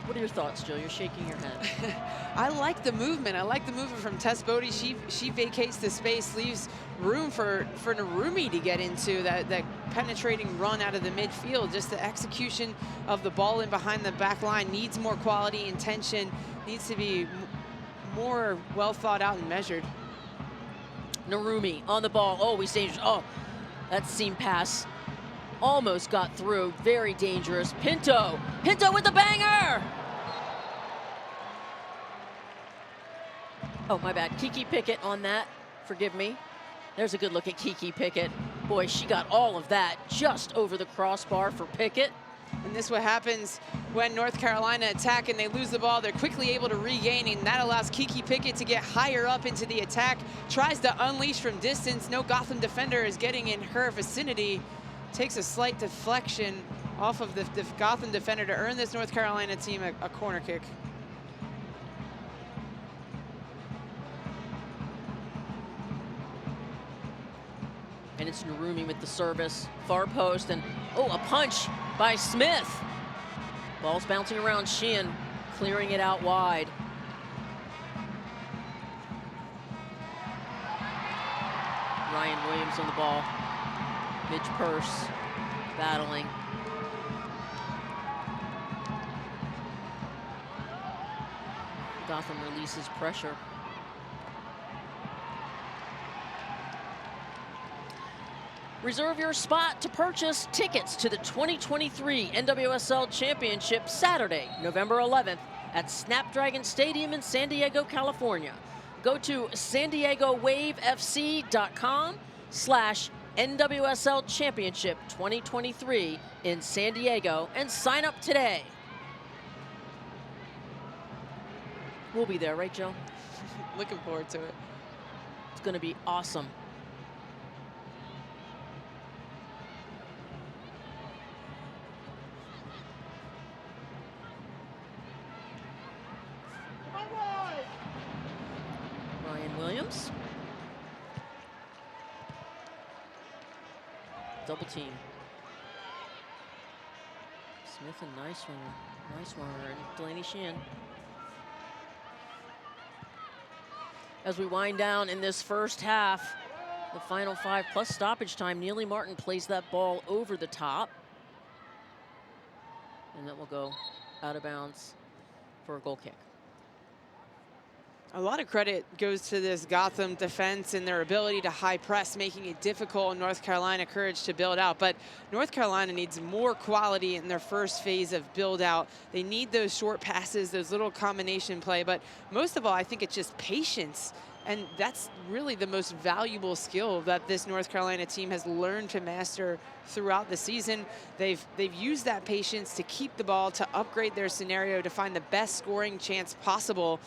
What are your thoughts, Jill? You're shaking your head. I like the movement. I like the movement from Tess Bodie. She vacates the space, leaves room for Narumi to get into that penetrating run out of the midfield. Just the execution of the ball in behind the back line needs more quality, intention, needs to be more well thought out and measured. Narumi on the ball, always dangerous. Oh, that seam pass almost got through, very dangerous. Pinto with the banger! Oh, my bad, Kiki Pickett on that, forgive me. There's a good look at Kiki Pickett. Boy, she got all of that just over the crossbar for Pickett. And this is what happens when North Carolina attack and they lose the ball. They're quickly able to regain, and that allows Kiki Pickett to get higher up into the attack. Tries to unleash from distance. No Gotham defender is getting in her vicinity. Takes a slight deflection off of the Gotham defender to earn this North Carolina team a corner kick. And it's Narumi with the service, far post, and oh, a punch by Smith. Ball's bouncing around Sheehan, clearing it out wide. Ryan Williams on the ball. Midge Purse battling. Gotham releases pressure. Reserve your spot to purchase tickets to the 2023 NWSL Championship Saturday, November 11th at Snapdragon Stadium in San Diego, California. Go to sandiegowavefc.com/NWSL Championship 2023 in San Diego and sign up today. We'll be there, right, Joe? Looking forward to it. It's going to be awesome. Ryan Williams. Double team. Smith and nice one, and Delaney Sheehan. As we wind down in this first half, the final 5 plus stoppage time, Neely Martin plays that ball over the top. And that will go out of bounds for a goal kick. A lot of credit goes to this Gotham defense and their ability to high press, making it difficult on North Carolina Courage to build out. But North Carolina needs more quality in their first phase of build out. They need those short passes, those little combination play. But most of all, I think it's just patience. And that's really the most valuable skill that this North Carolina team has learned to master throughout the season. They've used that patience to keep the ball, to upgrade their scenario, to find the best scoring chance possible.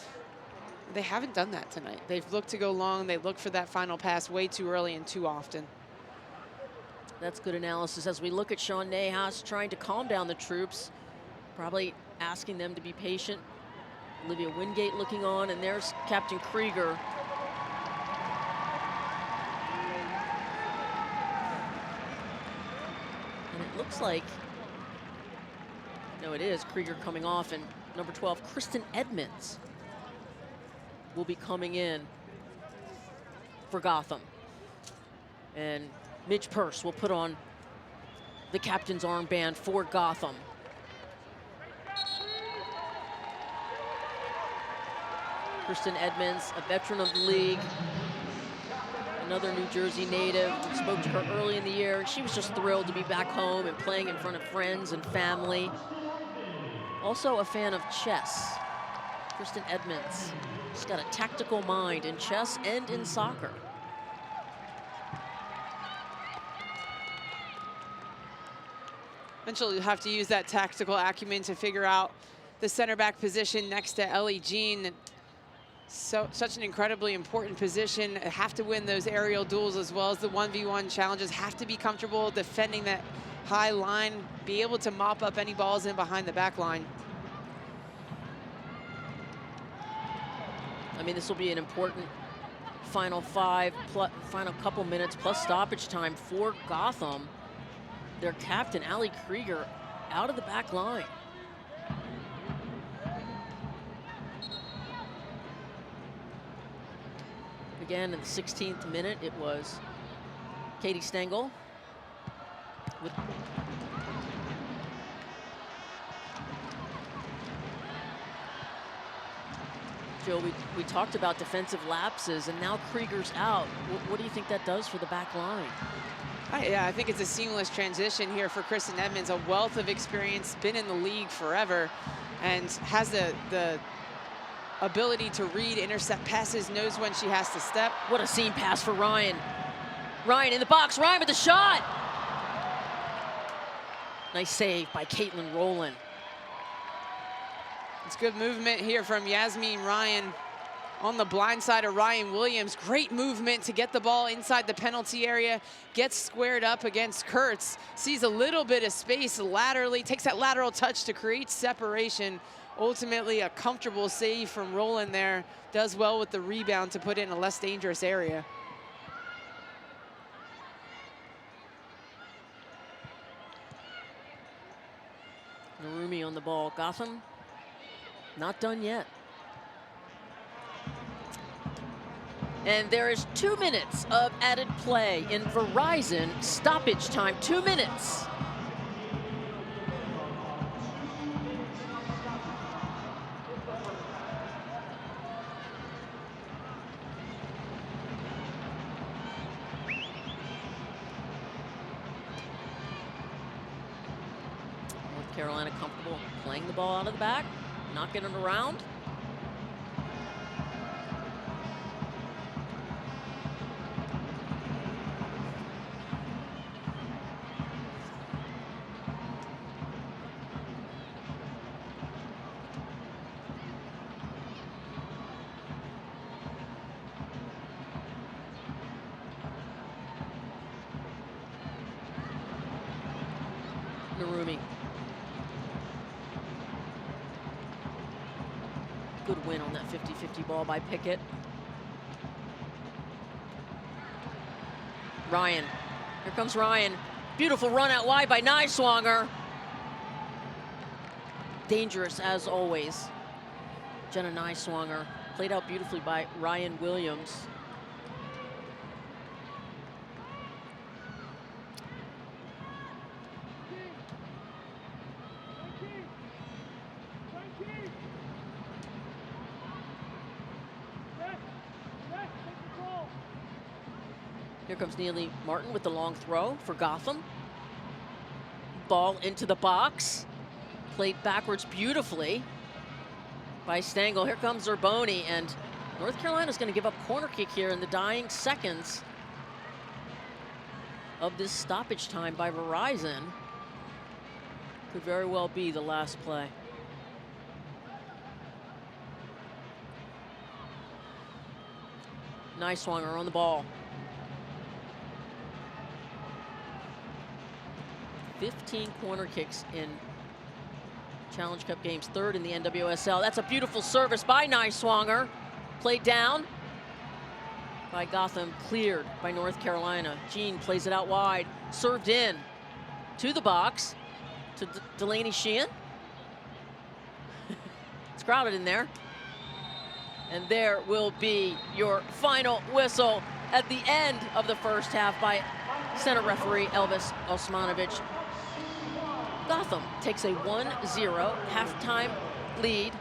They haven't done that tonight. They've looked to go long. They look for that final pass way too early and too often. That's good analysis as we look at Sean Nahas trying to calm down the troops, probably asking them to be patient. Olivia Wingate looking on, and there's Captain Krieger. looks like, no, it is Krieger coming off, and number 12, Kristen Edmonds, will be coming in for Gotham. And Midge Purse will put on the captain's armband for Gotham. Kristen Edmonds, a veteran of the league, another New Jersey native. We spoke to her early in the year, and she was just thrilled to be back home and playing in front of friends and family. Also a fan of chess. Kristen Edmonds, she's got a tactical mind in chess and in soccer. Eventually, you'll have to use that tactical acumen to figure out the center back position next to Ellie Jean. Such an incredibly important position. Have to win those aerial duels as well as the 1v1 challenges. Have to be comfortable defending that high line, be able to mop up any balls in behind the back line. I mean, this will be an important final final couple minutes plus stoppage time for Gotham. Their captain, Allie Krieger, out of the back line. Again, in the 16th minute, it was Katie Stengel with Joe, we talked about defensive lapses, and now Krieger's out. What do you think that does for the back line? Yeah, I think it's a seamless transition here for Kristen Edmonds, a wealth of experience, been in the league forever, and has the ability to read, intercept passes, knows when she has to step. What a seam pass for Ryan. Ryan in the box, Ryan with the shot. Nice save by Caitlin Rowland. It's good movement here from Yasmin Ryan on the blind side of Ryan Williams. Great movement to get the ball inside the penalty area, gets squared up against Kurtz, sees a little bit of space laterally, takes that lateral touch to create separation. Ultimately, a comfortable save from Rowland there. Does well with the rebound to put it in a less dangerous area. Narumi on the ball. Gotham, not done yet. And there is 2 minutes of added play in Verizon stoppage time. 2 minutes. North Carolina comfortable playing the ball out of the back, knocking it around. Narumi. Good win on that 50-50 ball by Pickett. Ryan. Here comes Ryan. Beautiful run out wide by Niswanger. Dangerous as always. Jenna Niswanger played out beautifully by Ryan Williams. Here comes Neely Martin with the long throw for Gotham. Ball into the box. Played backwards beautifully by Stengel. Here comes Zerboni, and North Carolina's going to give up corner kick here in the dying seconds of this stoppage time by Verizon. Could very well be the last play. Niswanger on the ball. 15 corner kicks in Challenge Cup games, 3rd in the NWSL. That's a beautiful service by Niswanger. Played down by Gotham, cleared by North Carolina. Jean plays it out wide, served in to the box to Delaney Sheehan. It's crowded in there. And there will be your final whistle at the end of the first half by center referee Elvis Osmanovic. Gotham takes a 1-0 halftime lead.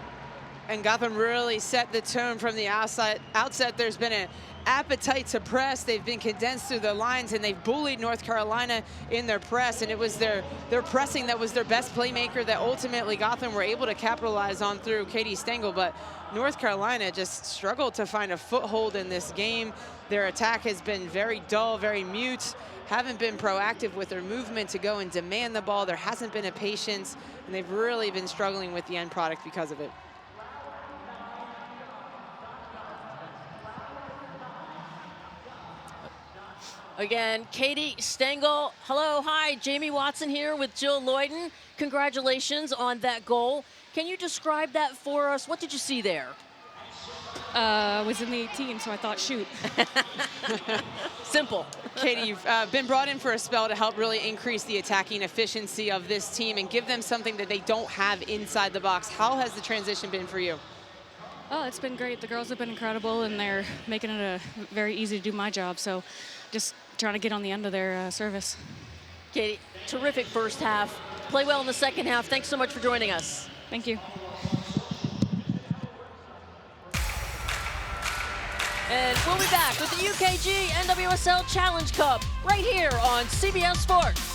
And Gotham really set the tone from the outset. There's been an appetite to press. They've been condensed through the lines, and they've bullied North Carolina in their press. And it was their pressing that was their best playmaker that ultimately Gotham were able to capitalize on through Katie Stengel. But North Carolina just struggled to find a foothold in this game. Their attack has been very dull, very mute. Haven't been proactive with their movement to go and demand the ball. There hasn't been a patience, and they've really been struggling with the end product because of it. Again, Katie Stengel. Hello, hi, Jamie Watson here with Jill Lloyden. Congratulations on that goal. Can you describe that for us? What did you see there? I was in the 18, so I thought shoot. Simple. Katie, you've been brought in for a spell to help really increase the attacking efficiency of this team and give them something that they don't have inside the box. How has the transition been for you? Oh, it's been great. The girls have been incredible, and they're making it very easy to do my job. So just trying to get on the end of their service. Katie, terrific first half. Play well in the second half. Thanks so much for joining us. Thank you. And we'll be back with the UKG NWSL Challenge Cup right here on CBS Sports.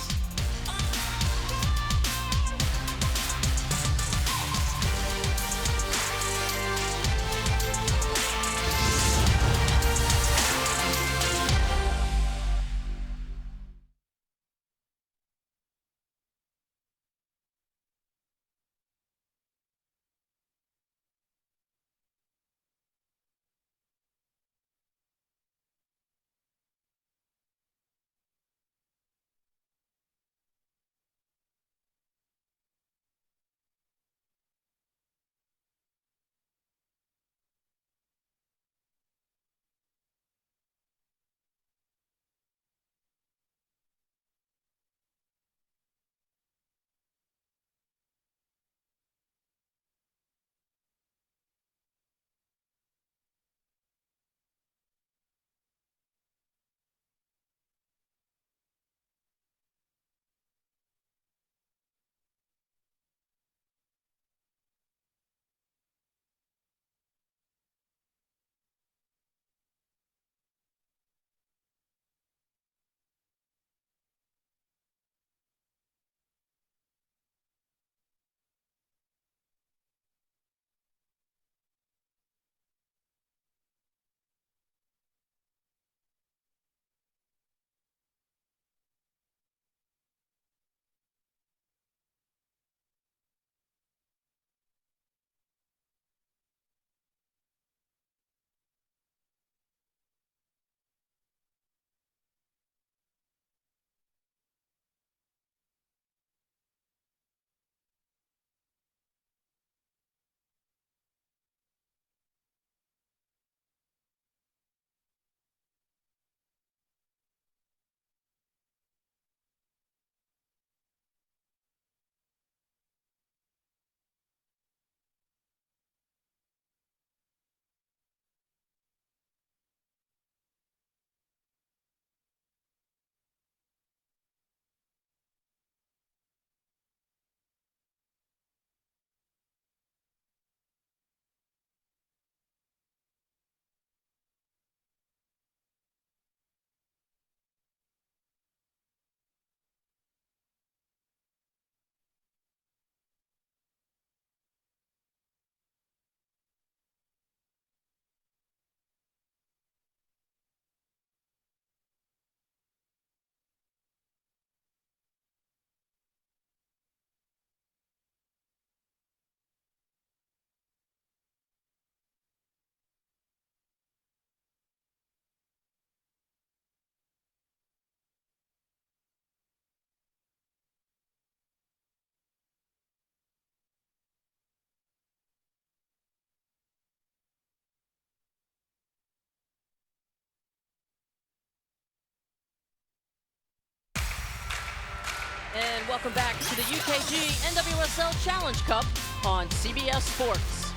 welcome back to the UKG NWSL Challenge Cup on CBS Sports.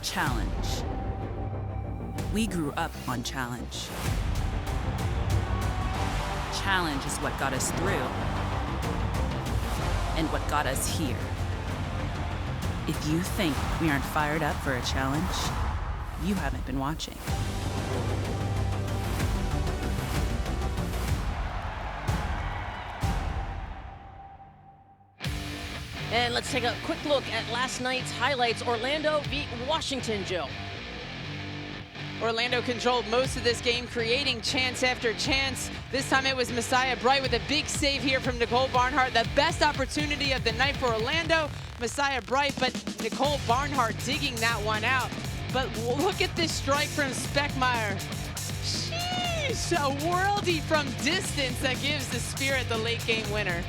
Challenge. We grew up on challenge. Challenge is what got us through and what got us here. If you think we aren't fired up for a challenge, you haven't been watching. And let's take a quick look at last night's highlights. Orlando beat Washington, Jill. Orlando controlled most of this game, creating chance after chance. This time it was Messiah Bright with a big save here from Nicole Barnhart. The best opportunity of the night for Orlando, Messiah Bright, but Nicole Barnhart digging that one out. But look at this strike from Speckmeyer. Sheesh, a worldie from distance that gives the Spirit the late game winner.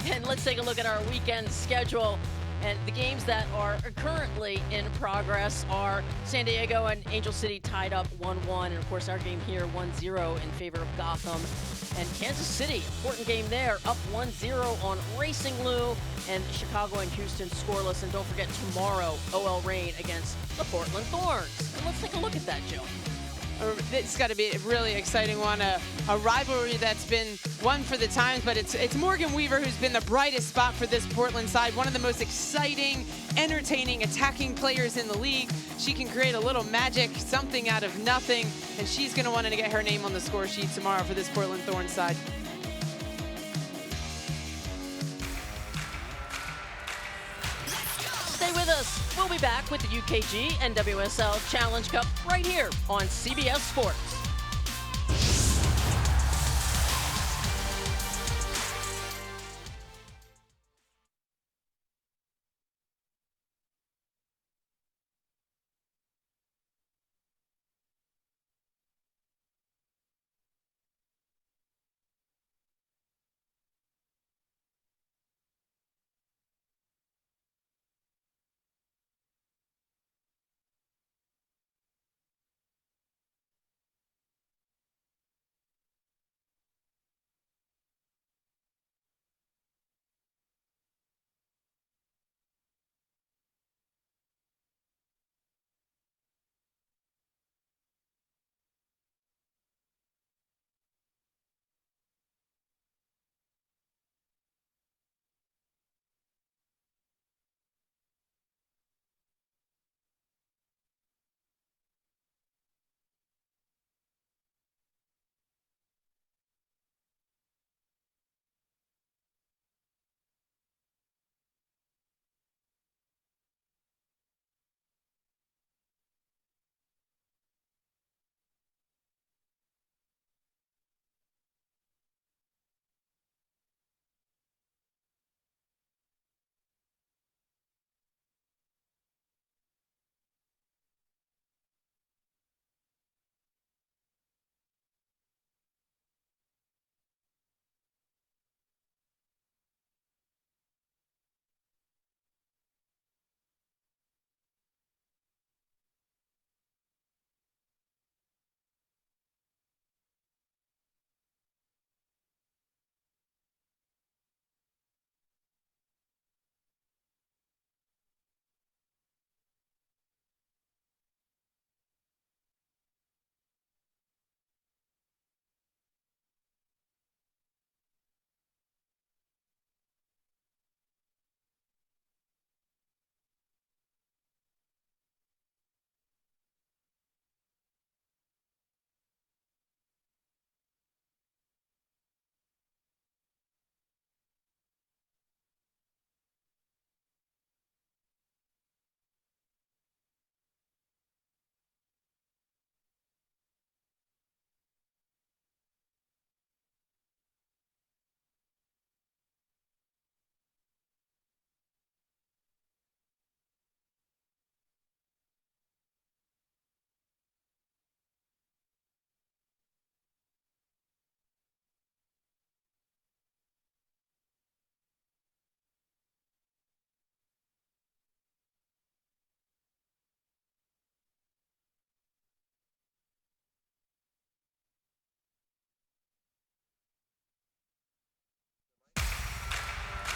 And let's take a look at our weekend schedule. And the games that are currently in progress are San Diego and Angel City tied up 1-1. And of course, our game here 1-0 in favor of Gotham. And Kansas City, important game there, up 1-0 on Racing Lou. And Chicago and Houston scoreless. And don't forget tomorrow, OL Reign against the Portland Thorns. And let's take a look at that, Jill. It's got to be a really exciting one, a rivalry that's been one for the times, but it's Morgan Weaver who's been the brightest spot for this Portland side, one of the most exciting, entertaining, attacking players in the league. She can create a little magic, something out of nothing, and she's going to want to get her name on the score sheet tomorrow for this Portland Thorns side. Stay with us. We'll be back with the UKG NWSL Challenge Cup right here on CBS Sports.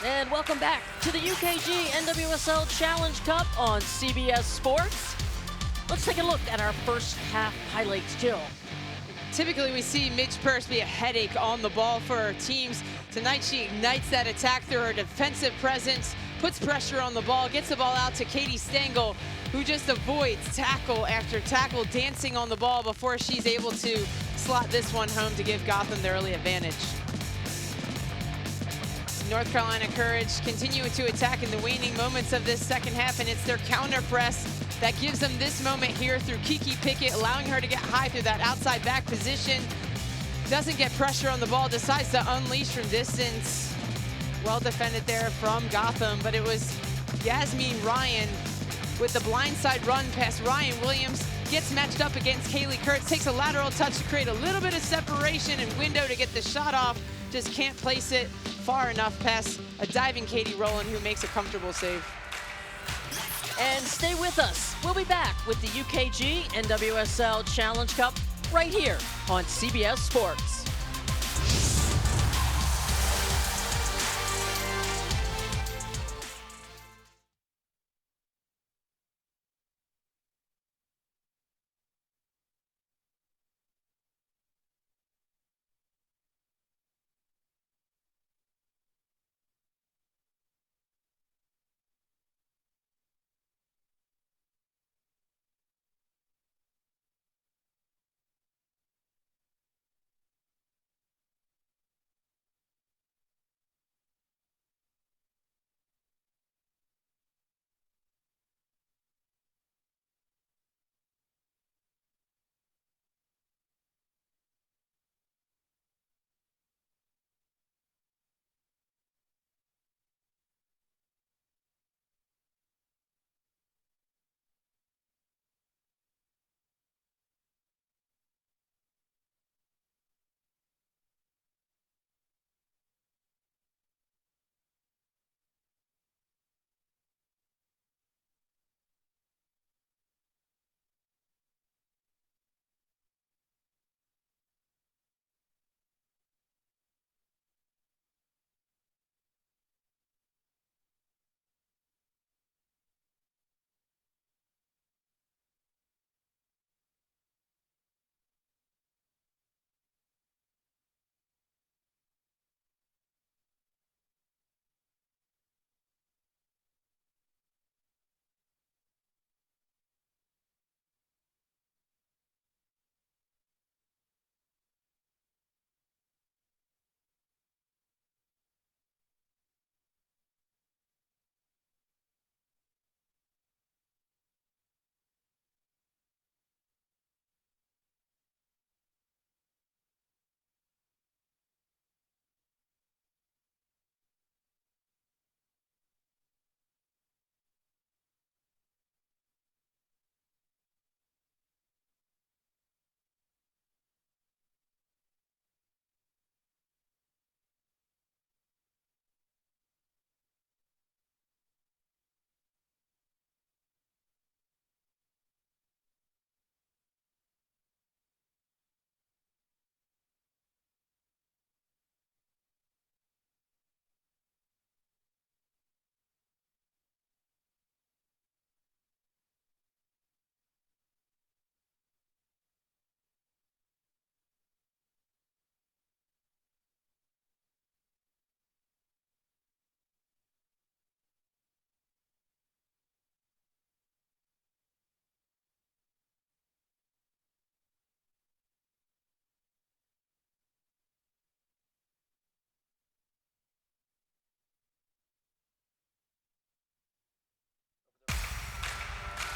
And welcome back to the UKG NWSL Challenge Cup on CBS Sports. Let's take a look at our first half highlights, Jill. Typically, we see Midge Purse be a headache on the ball for our teams. Tonight, she ignites that attack through her defensive presence, puts pressure on the ball, gets the ball out to Katie Stengel, who just avoids tackle after tackle, dancing on the ball before she's able to slot this one home to give Gotham the early advantage. North Carolina Courage continuing to attack in the waning moments of this second half, and it's their counter press that gives them this moment here through Kiki Pickett, allowing her to get high through that outside back position. Doesn't get pressure on the ball, decides to unleash from distance. Well defended there from Gotham, but it was Yasmin Ryan with the blindside run past Ryan Williams, gets matched up against Kaylee Kurtz, takes a lateral touch to create a little bit of separation and window to get the shot off, just can't place it far enough past a diving Katie Rowland, who makes a comfortable save. And stay with us. We'll be back with the UKG NWSL Challenge Cup right here on CBS Sports.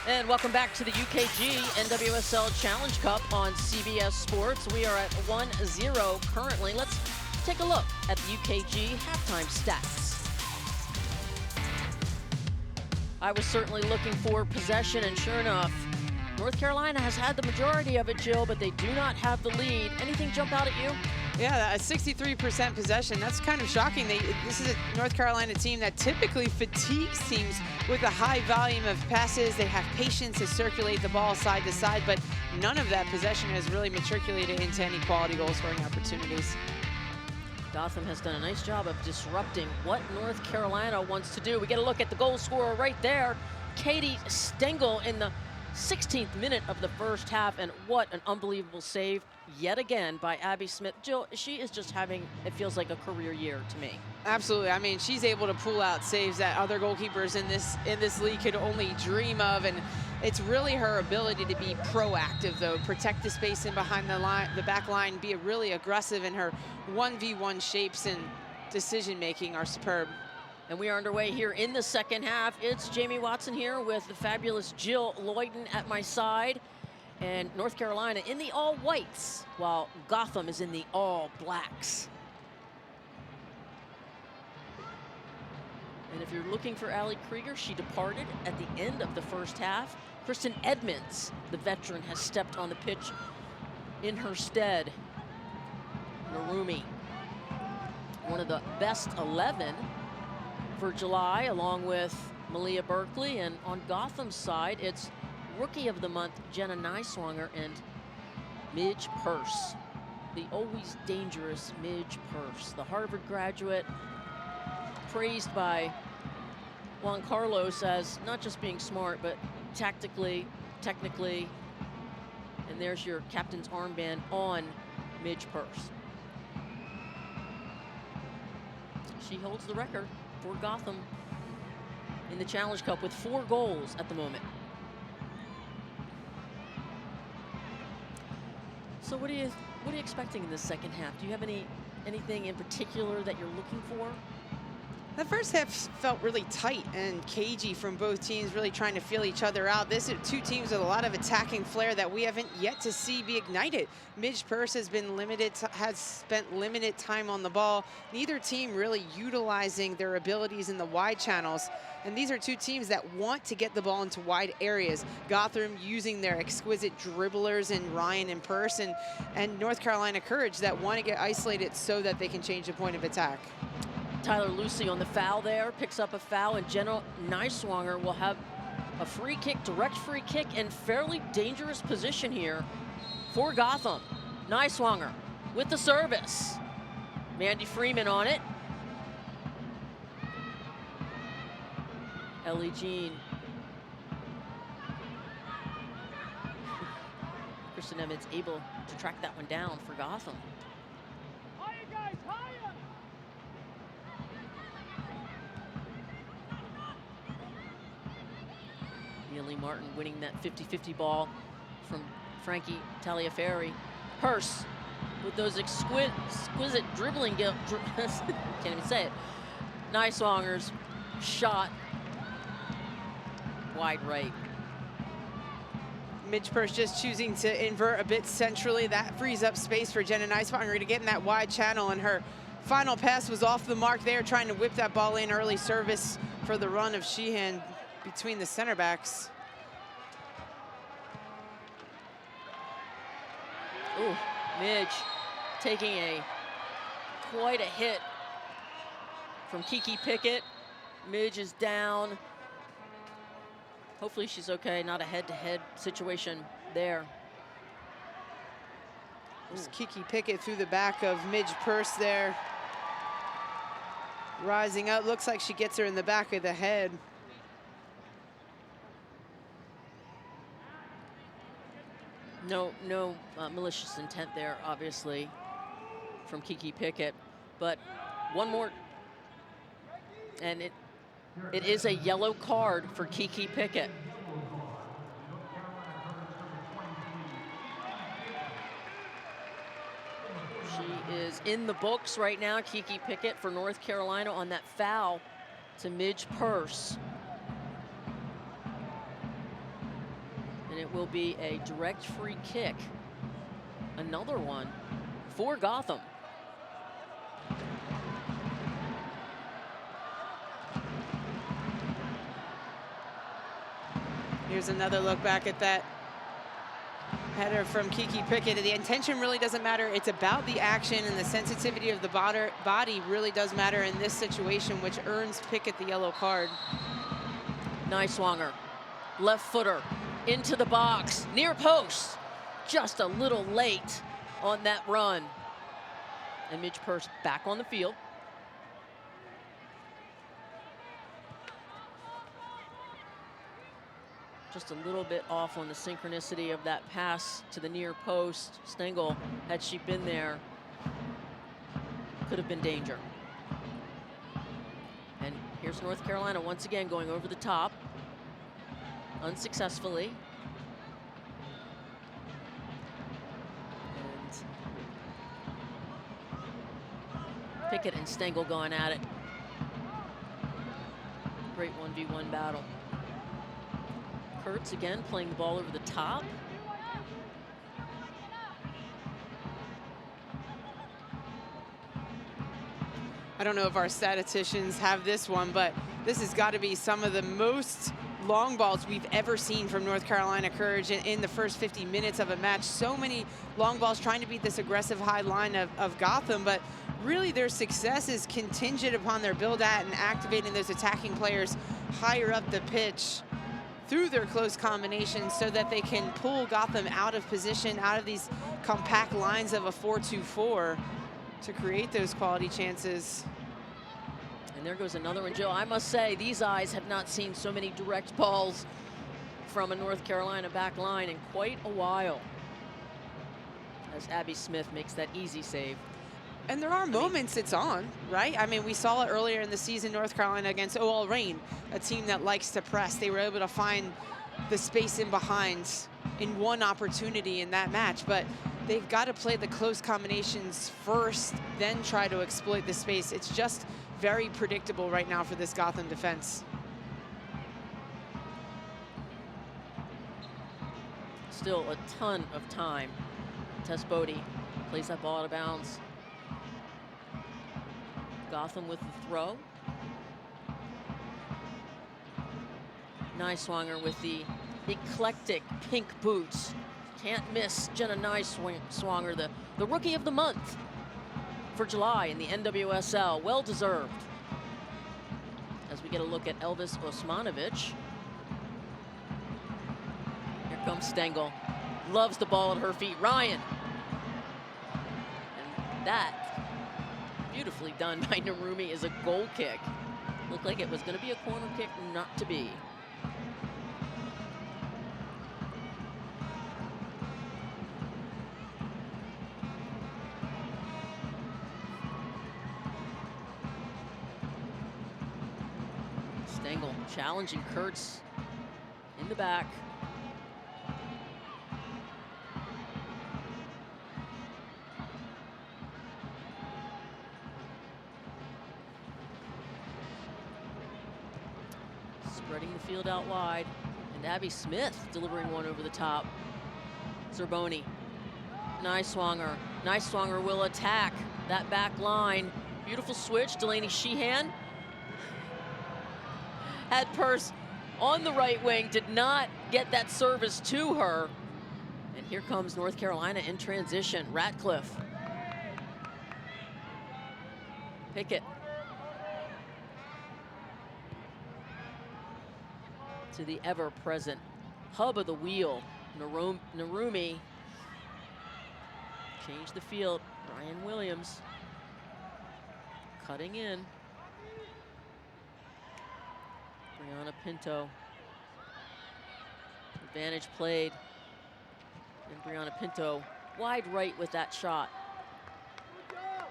And welcome back to the UKG NWSL Challenge Cup on CBS Sports. We are at 1-0 currently. Let's take a look at the UKG halftime stats. I was certainly looking for possession, and sure enough, North Carolina has had the majority of it, Jill, but they do not have the lead. Anything jump out at you? Yeah, a 63% possession. That's kind of shocking. This is a North Carolina team that typically fatigues teams with a high volume of passes. They have patience to circulate the ball side to side, but none of that possession has really matriculated into any quality goal scoring opportunities. Gotham has done a nice job of disrupting what North Carolina wants to do. We get a look at the goal scorer right there, Katie Stengel, in the 16th minute of the first half, and what an unbelievable save yet again by Abby Smith. Jill, she is just having, it feels like, a career year to me. Absolutely. I mean, she's able to pull out saves that other goalkeepers in this league could only dream of, and it's really her ability to be proactive, though, protect the space in behind the back line, be really aggressive, and her 1v1 shapes and decision-making are superb. And we are underway here in the second half. It's Jamie Watson here with the fabulous Jill Lloyden at my side. And North Carolina in the all whites, while Gotham is in the all blacks. And if you're looking for Allie Krieger, she departed at the end of the first half. Kristen Edmonds, the veteran, has stepped on the pitch in her stead. Narumi, one of the best 11 for July, along with Malia Berkeley. And on Gotham's side, it's Rookie of the Month, Jenna Niswanger, and Midge Purse, the always dangerous Midge Purse, the Harvard graduate, praised by Juan Carlos as not just being smart, but tactically, technically. And there's your captain's armband on Midge Purse. She holds the record for Gotham in the Challenge Cup with 4 goals at the moment. So what are you expecting in the second half? Do you have anything in particular that you're looking for? The first half felt really tight and cagey from both teams, really trying to feel each other out. This is 2 teams with a lot of attacking flair that we haven't yet to see be ignited. Midge Purse has spent limited time on the ball. Neither team really utilizing their abilities in the wide channels. And these are 2 teams that want to get the ball into wide areas. Gotham using their exquisite dribblers in Ryan and Purse, and North Carolina Courage that want to get isolated so that they can change the point of attack. Tyler Lucy on the foul there, picks up a foul, and Jenna Niswanger will have a free kick, direct free kick, in fairly dangerous position here for Gotham. Niswanger with the service. Mandy Freeman on it. Ellie Jean. Kristen Emmons able to track that one down for Gotham. Higher, guys, higher! Neely Martin winning that 50-50 ball from Frankie Taliaferri. Purse with those exquisite dribbling can't even say it. Niswanger's shot wide right. Midge Purse just choosing to invert a bit centrally. That frees up space for Jenna Niswanger to get in that wide channel, and her final pass was off the mark there, trying to whip that ball in. Early service for the run of Sheehan between the center backs. Ooh, Midge taking quite a hit from Kiki Pickett. Midge is down. Hopefully she's okay, not a head-to-head situation there. Kiki Pickett through the back of Midge Purse there. Rising up, looks like she gets her in the back of the head. No malicious intent there, obviously, from Kiki Pickett. But one more, and it is a yellow card for Kiki Pickett. She is in the books right now, Kiki Pickett, for North Carolina on that foul to Midge Purse. And it will be a direct free kick, another one for Gotham. Here's another look back at that header from Kiki Pickett. The intention really doesn't matter. It's about the action, and the sensitivity of the body really does matter in this situation, which earns Pickett the yellow card. Niswanger, left footer, into the box, near post. Just a little late on that run. And Midge Purse back on the field. Just a little bit off on the synchronicity of that pass to the near post. Stengel, had she been there, could have been danger. And here's North Carolina once again going over the top, unsuccessfully. And Pickett and Stengel going at it. Great 1v1 battle. Kurtz again playing the ball over the top. I don't know if our statisticians have this one, but this has got to be some of the most long balls we've ever seen from North Carolina Courage in the first 50 minutes of a match. So many long balls trying to beat this aggressive high line of Gotham, but really their success is contingent upon their build at and activating those attacking players higher up the pitch through their close combinations so that they can pull Gotham out of position, out of these compact lines of a 4-2-4 to create those quality chances. And there goes another one, Jill. I must say, these eyes have not seen so many direct balls from a North Carolina back line in quite a while, as Abby Smith makes that easy save. And there are moments it's on, right? I mean, we saw it earlier in the season, North Carolina against OL Reign, a team that likes to press. They were able to find the space in behind in one opportunity in that match, but they've got to play the close combinations first, then try to exploit the space. It's just very predictable right now for this Gotham defense. Still a ton of time. Tess Bodie plays that ball out of bounds. Gotham with the throw. Nyswanger with the eclectic pink boots. Can't miss Jenna Nyswanger, the rookie of the month for July in the NWSL. Well deserved. As we get a look at Elvis Osmanovic. Here comes Stengel. Loves the ball at her feet. Ryan. And that, beautifully done by Narumi, is a goal kick. Looked like it was going to be a corner kick, not to be. Stengel challenging Kurtz in the back. Spreading the field out wide, and Abby Smith delivering one over the top. Zerboni, Nyswanger. Nyswanger will attack that back line. Beautiful switch, Delaney Sheehan. Had Purse on the right wing, did not get that service to her. And here comes North Carolina in transition. Ratcliffe. Pickett. To the ever-present hub of the wheel, Narumi. Change the field, Ryan Williams. Cutting in. Brianna Pinto. Advantage played. And Brianna Pinto wide right with that shot.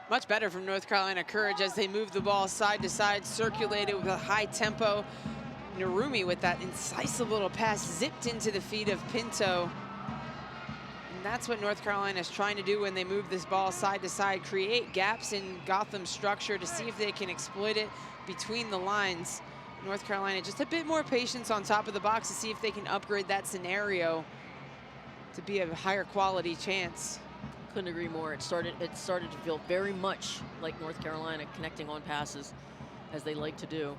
Much better from North Carolina Courage as they move the ball side to side, circulated with a high tempo. Narumi with that incisive little pass zipped into the feet of Pinto. And that's what North Carolina is trying to do when they move this ball side to side, create gaps in Gotham's structure to see if they can exploit it between the lines. North Carolina just a bit more patience on top of the box to see if they can upgrade that scenario to be a higher quality chance. Couldn't agree more. It started to feel very much like North Carolina connecting on passes, as they like to do.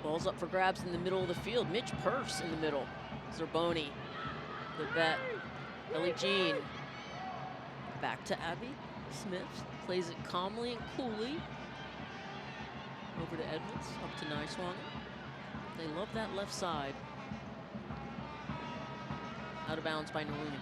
Ball's up for grabs in the middle of the field. Midge Purse in the middle. Zerboni, the vet. Ellie Jean. Back to Abby Smith. Plays it calmly and coolly. Over to Edmonds, up to Nyswanger. They love that left side. Out of bounds by Narumi.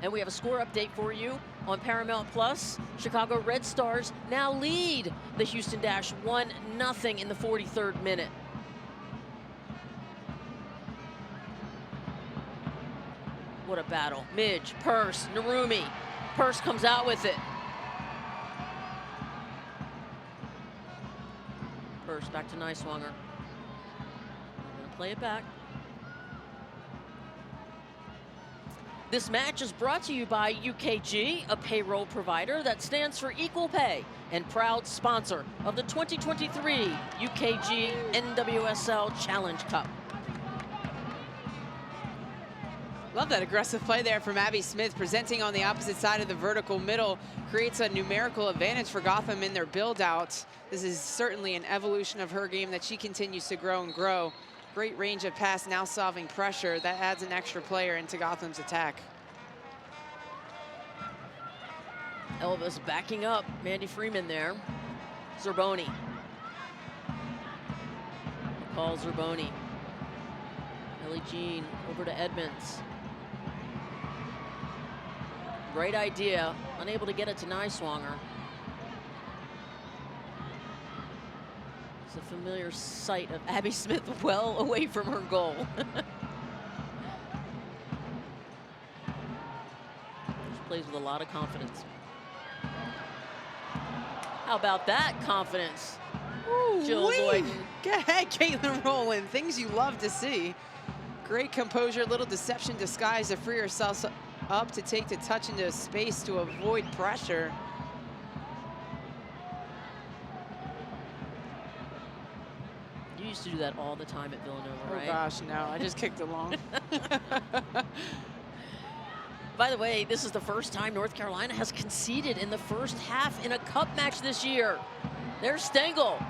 And we have a score update for you on Paramount Plus. Chicago Red Stars now lead the Houston Dash 1-0 in the 43rd minute. What a battle. Midge, Purse, Narumi. Purse comes out with it. Purse back to Niswanger. We're gonna play it back. This match is brought to you by UKG, a payroll provider that stands for equal pay and proud sponsor of the 2023 UKG NWSL Challenge Cup. Love that aggressive play there from Abby Smith, presenting on the opposite side of the vertical middle. Creates a numerical advantage for Gotham in their build-out. This is certainly an evolution of her game that she continues to grow and grow. Great range of pass, now solving pressure. That adds an extra player into Gotham's attack. Elvis backing up. Mandy Freeman there. Zerboni. Paul Zerboni. Ellie Jean over to Edmonds. Great idea. Unable to get it to Niswanger. It's a familiar sight of Abby Smith well away from her goal. She plays with a lot of confidence. How about that confidence? Jill Lloyden. Go ahead, Caitlin Rowland. Things you love to see. Great composure, little deception disguise to free herself up to take the touch into space to avoid pressure. You used to do that all the time at Villanova, right? Oh gosh, no, I just kicked along. By the way, this is the first time North Carolina has conceded in the first half in a cup match this year. There's Stengel.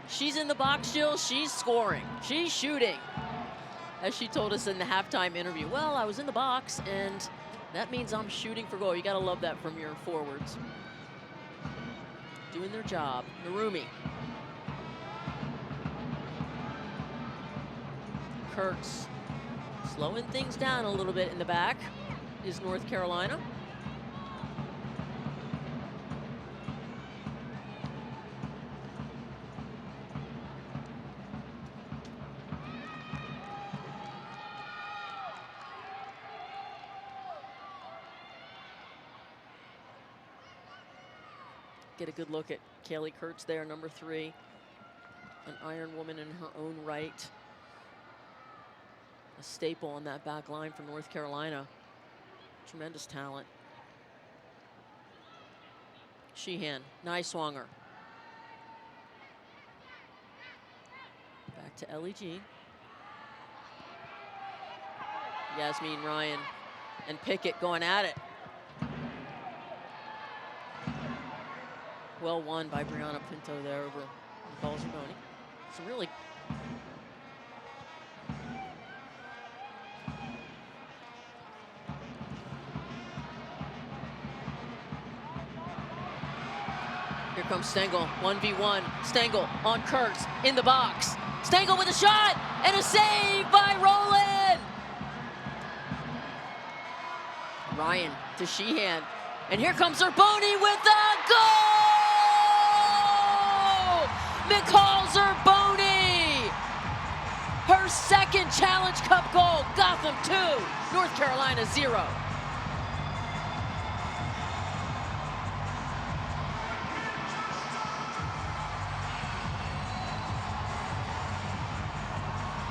She's in the box, Jill. She's scoring. She's shooting. As she told us in the halftime interview, well, I was in the box, and that means I'm shooting for goal. You got to love that from your forwards. Doing their job. Narumi. Kurtz slowing things down a little bit in the back is North Carolina. Get a good look at Kaylee Kurtz there, number 3. An Iron Woman in her own right. A staple on that back line for North Carolina. Tremendous talent. Sheehan, Niswanger. Back to Ellie Jean. Yasmin Ryan and Pickett going at it. Well won by Brianna Pinto there over Nicole Zerboni. Some really Here comes Stengel, 1v1. Stengel on Kurtz in the box. Stengel with a shot and a save by Rowland. Ryan to Sheehan. And here comes Zerboni with a goal! Nicole Zerboni! Her second Challenge Cup goal. Gotham 2, North Carolina 0.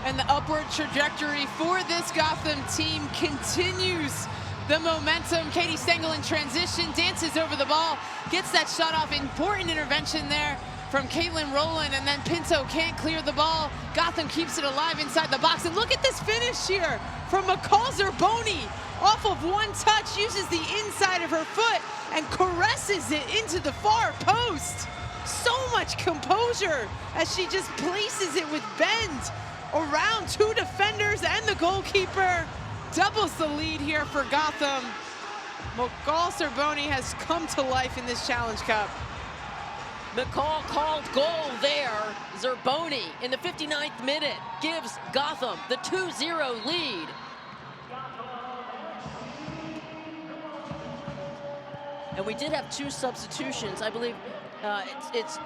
And the upward trajectory for this Gotham team continues. The momentum. Katie Stengel in transition, dances over the ball, gets that shot off. Important intervention there from Caitlin Rowland, and then Pinto can't clear the ball. Gotham keeps it alive inside the box. And look at this finish here from McCall Zerboni. Off of one touch, uses the inside of her foot and caresses it into the far post. So much composure as she just places it with bend around 2 defenders and the goalkeeper. Doubles the lead here for Gotham. McCall Zerboni has come to life in this Challenge Cup. McCall called goal there. Zerboni in the 59th minute gives Gotham the 2-0 lead. And we did have 2 substitutions. I believe it's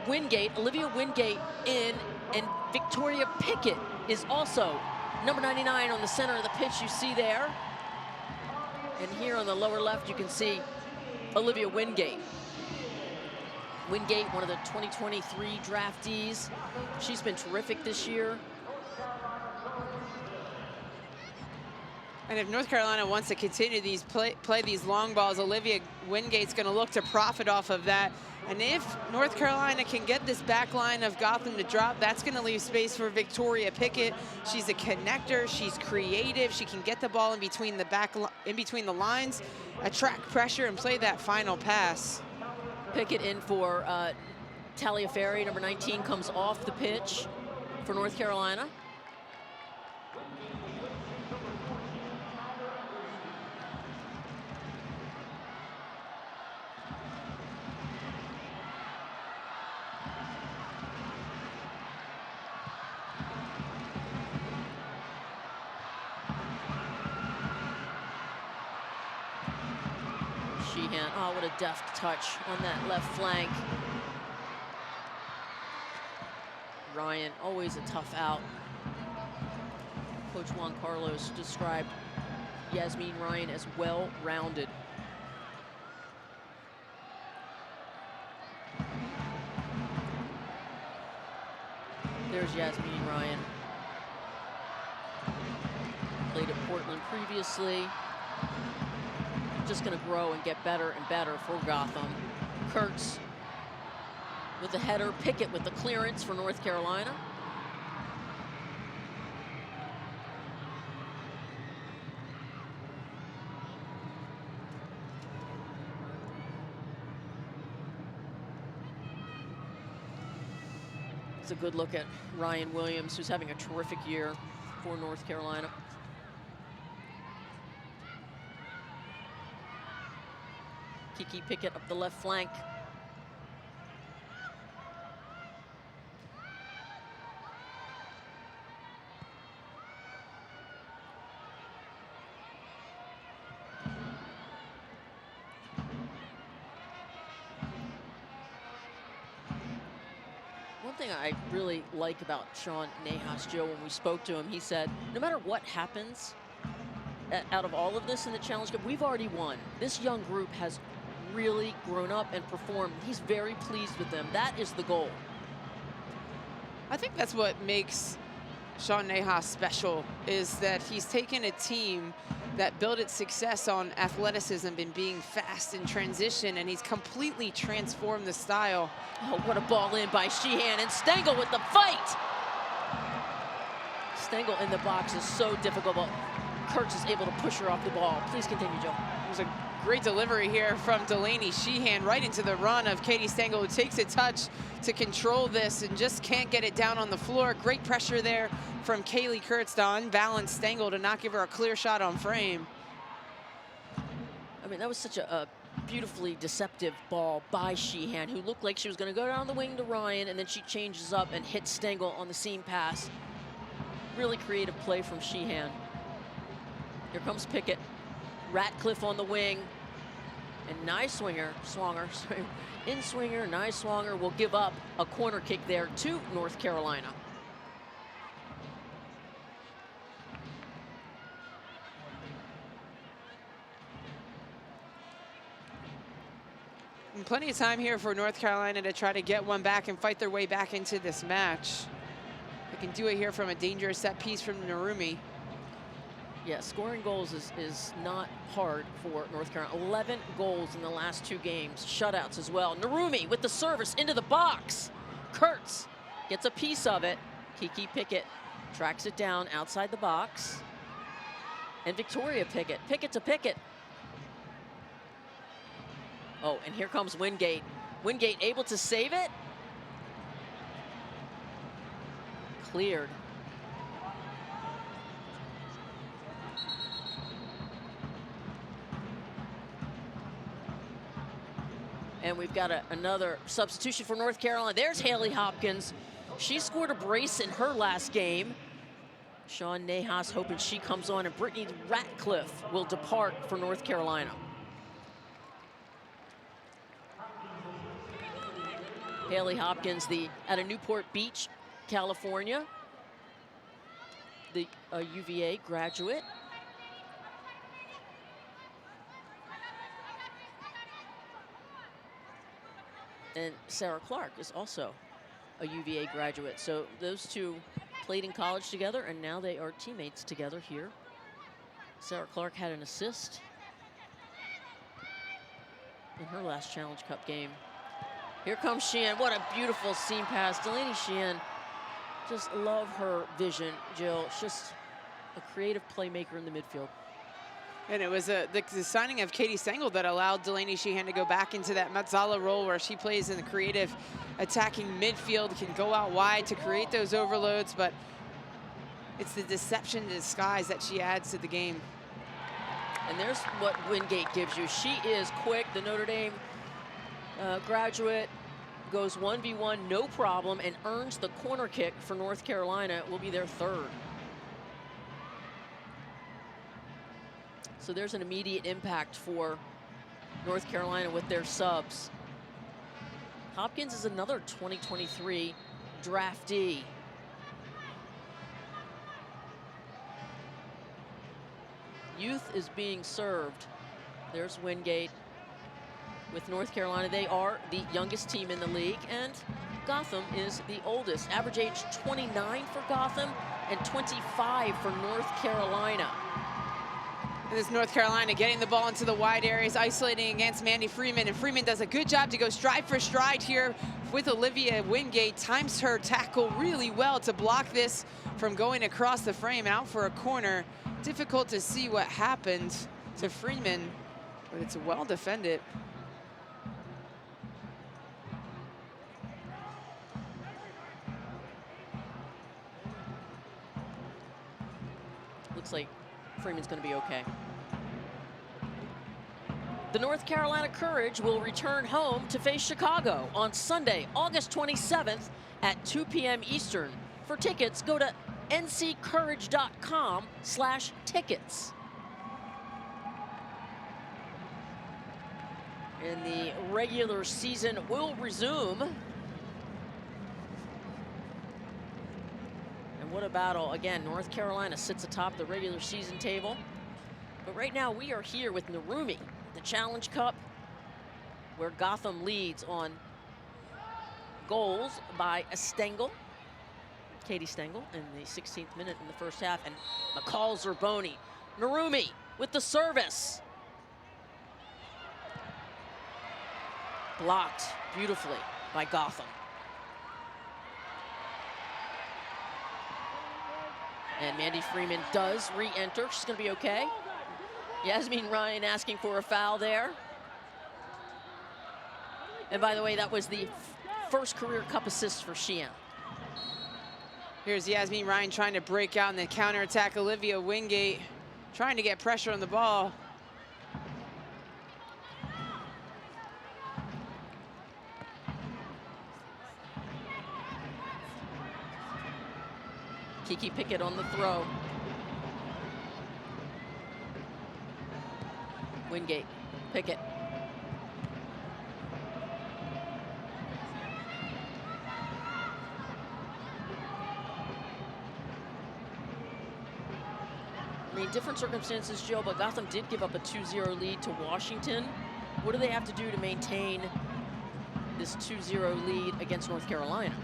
Wingate, Olivia Wingate in, and Victoria Pickett is also number 99 on the center of the pitch you see there. And here on the lower left, you can see Olivia Wingate. Wingate, one of the 2023 draftees. She's been terrific this year. And if North Carolina wants to continue these play these long balls, Olivia Wingate's going to look to profit off of that. And if North Carolina can get this back line of Gotham to drop, that's going to leave space for Victoria Pickett. She's a connector. She's creative. She can get the ball in between the lines, attract pressure, and play that final pass. Pickett in for Taliaferri, number 19, comes off the pitch for North Carolina. Sheehan, oh, what a deft touch on that left flank. Ryan, always a tough out. Coach Juan Carlos described Yasmin Ryan as well-rounded. There's Yasmin Ryan. Played at Portland previously. Just going to grow and get better and better for Gotham. Kurtz with the header, Pickett with the clearance for North Carolina. It's a good look at Ryan Williams, who's having a terrific year for North Carolina. Kiki Pickett up the left flank. One thing I really like about Sean Nahas, Joe, when we spoke to him, he said, no matter what happens out of all of this in the Challenge Cup, we've already won. This young group has really grown up and performed. He's very pleased with them. That is the goal. I think that's what makes Sean Nahas special, is that he's taken a team that built its success on athleticism and being fast in transition, and he's completely transformed the style. Oh, what a ball in by Sheehan, and Stengel with the fight. Stengel in the box is so difficult, but Kurtz is able to push her off the ball. Please continue, Joe. There's a great delivery here from Delaney Sheehan right into the run of Katie Stengel, who takes a touch to control this and just can't get it down on the floor. Great pressure there from Kaylee Kurtz to unbalance Stengel to not give her a clear shot on frame. I mean, that was such a beautifully deceptive ball by Sheehan, who looked like she was going to go down the wing to Ryan, and then she changes up and hits Stengel on the seam pass. Really creative play from Sheehan. Here comes Pickett. Ratcliffe on the wing. And Nyswinger, in-swinger, Nyswinger will give up a corner kick there to North Carolina. And plenty of time here for North Carolina to try to get one back and fight their way back into this match. They can do it here from a dangerous set piece from Narumi. Yeah, scoring goals is not hard for North Carolina. 11 goals in the last 2 games. Shutouts as well. Narumi with the service into the box. Kurtz gets a piece of it. Kiki Pickett tracks it down outside the box. And Victoria Pickett. Pickett to Pickett. Oh, and here comes Wingate. Wingate able to save it. Cleared. And we've got another substitution for North Carolina. There's Haley Hopkins. She scored a brace in her last game. Sean Nahas hoping she comes on, and Brittany Ratcliffe will depart for North Carolina. Haley Hopkins, out of Newport Beach, California, the UVA graduate. And Sarah Clark is also a UVA graduate. So those two played in college together, and now they are teammates together here. Sarah Clark had an assist in her last Challenge Cup game. Here comes Sheehan. What a beautiful seam pass. Delaney Sheehan, just love her vision, Jill. Just a creative playmaker in the midfield. And it was the signing of Katie Stengel that allowed Delaney Sheehan to go back into that Mazzala role where she plays in the creative attacking midfield, can go out wide to create those overloads, but it's the deception disguise that she adds to the game. And there's what Wingate gives you. She is quick. The Notre Dame graduate goes 1v1, no problem, and earns the corner kick for North Carolina. It will be their third. So there's an immediate impact for North Carolina with their subs. Hopkins is another 2023 draftee. Youth is being served. There's Wingate with North Carolina. They are the youngest team in the league, and Gotham is the oldest. Average age 29 for Gotham and 25 for North Carolina. And this North Carolina getting the ball into the wide areas, isolating against Mandy Freeman, and Freeman does a good job to go stride for stride here with Olivia Wingate. Times her tackle really well to block this from going across the frame out for a corner. Difficult to see what happened to Freeman, but it's well defended. Looks like Freeman's going to be okay. The North Carolina Courage will return home to face Chicago on Sunday, August 27th at 2 p.m. Eastern. For tickets, go to nccourage.com/tickets. And the regular season will resume. And what a battle. Again, North Carolina sits atop the regular season table. But right now we are here with Narumi, the Challenge Cup, where Gotham leads on goals by Stengel, Katie Stengel, in the 16th minute in the first half, and McCall Zerboni. Narumi with the service. Blocked beautifully by Gotham. And Mandy Freeman does re-enter. She's going to be okay. Yasmin Ryan asking for a foul there. And by the way, that was the first career cup assist for Sheehan. Here's Yasmin Ryan trying to break out in the counterattack. Olivia Wingate trying to get pressure on the ball. Kiki Pickett on the throw. Wingate, Pickett. I mean, different circumstances, Joe, but Gotham did give up a 2-0 lead to Washington. What do they have to do to maintain this 2-0 lead against North Carolina?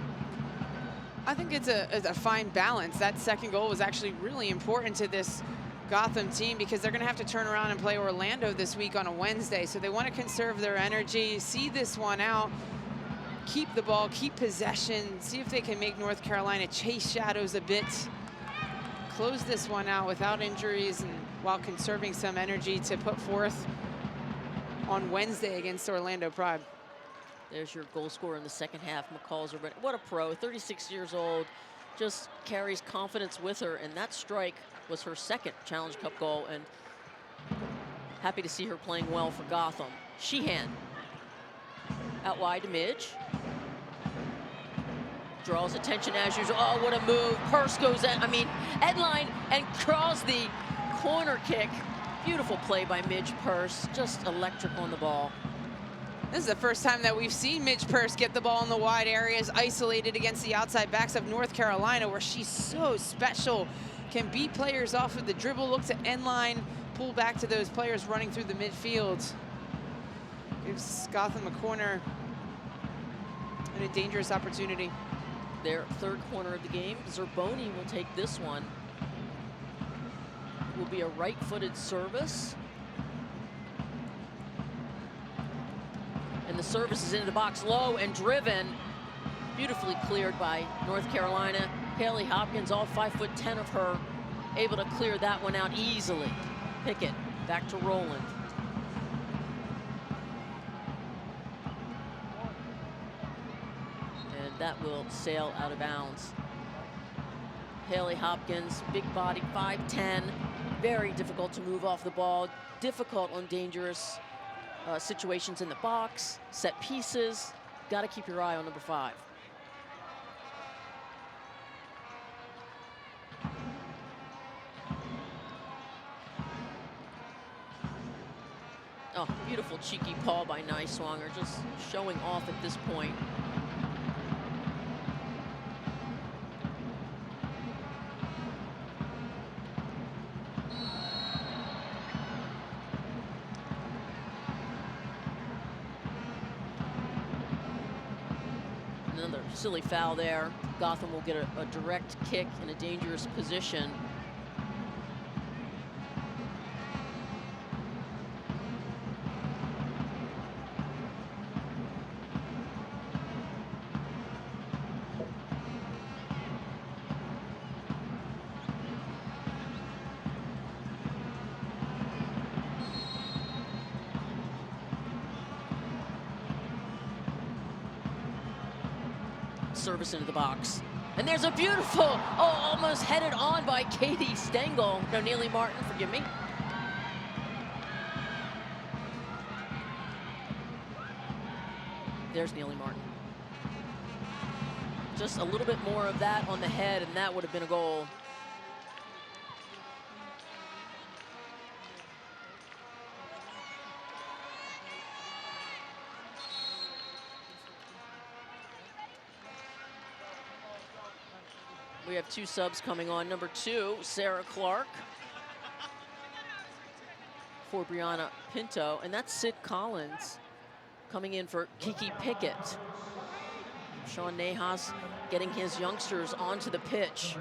I think it's a fine balance. That second goal was actually really important to this Gotham team because they're going to have to turn around and play Orlando this week on a Wednesday. So they want to conserve their energy, see this one out, keep the ball, keep possession, see if they can make North Carolina chase shadows a bit, close this one out without injuries and while conserving some energy to put forth on Wednesday against Orlando Pride. There's your goal scorer in the second half, McCall Zerboni. What a pro, 36 years old, just carries confidence with her, and that strike was her second Challenge Cup goal, and happy to see her playing well for Gotham. Sheehan out wide to Midge. Draws attention as usual. Oh, what a move. Purse goes at, Edline, and draws the corner kick. Beautiful play by Midge Purse, just electric on the ball. This is the first time that we've seen Midge Purse get the ball in the wide areas, isolated against the outside backs of North Carolina, where she's so special. Can beat players off of the dribble, look to end line, pull back to those players running through the midfield. Gives Gotham a corner and a dangerous opportunity. Their third corner of the game. Zerboni will take this one. It will be a right-footed service. And the service is into the box low and driven. Beautifully cleared by North Carolina. Haley Hopkins, all 5'10" of her, able to clear that one out easily. Pickett back to Rowland. And that will sail out of bounds. Haley Hopkins, big body, 5'10", very difficult to move off the ball, difficult on dangerous situations in the box, set pieces. Got to keep your eye on number 5. Oh, beautiful cheeky paw by Niswanger, just showing off at this point. Another silly foul there. Gotham will get a direct kick in a dangerous position. Service into the box. And there's a beautiful, oh, almost headed on by Katie Stengel. No, Neely Martin, forgive me. There's Neely Martin. Just a little bit more of that on the head, and that would have been a goal. We have 2 subs coming on. Number 2, Sarah Clark for Brianna Pinto, and that's Sid Collins coming in for Kiki Pickett. Sean Nahas getting his youngsters onto the pitch.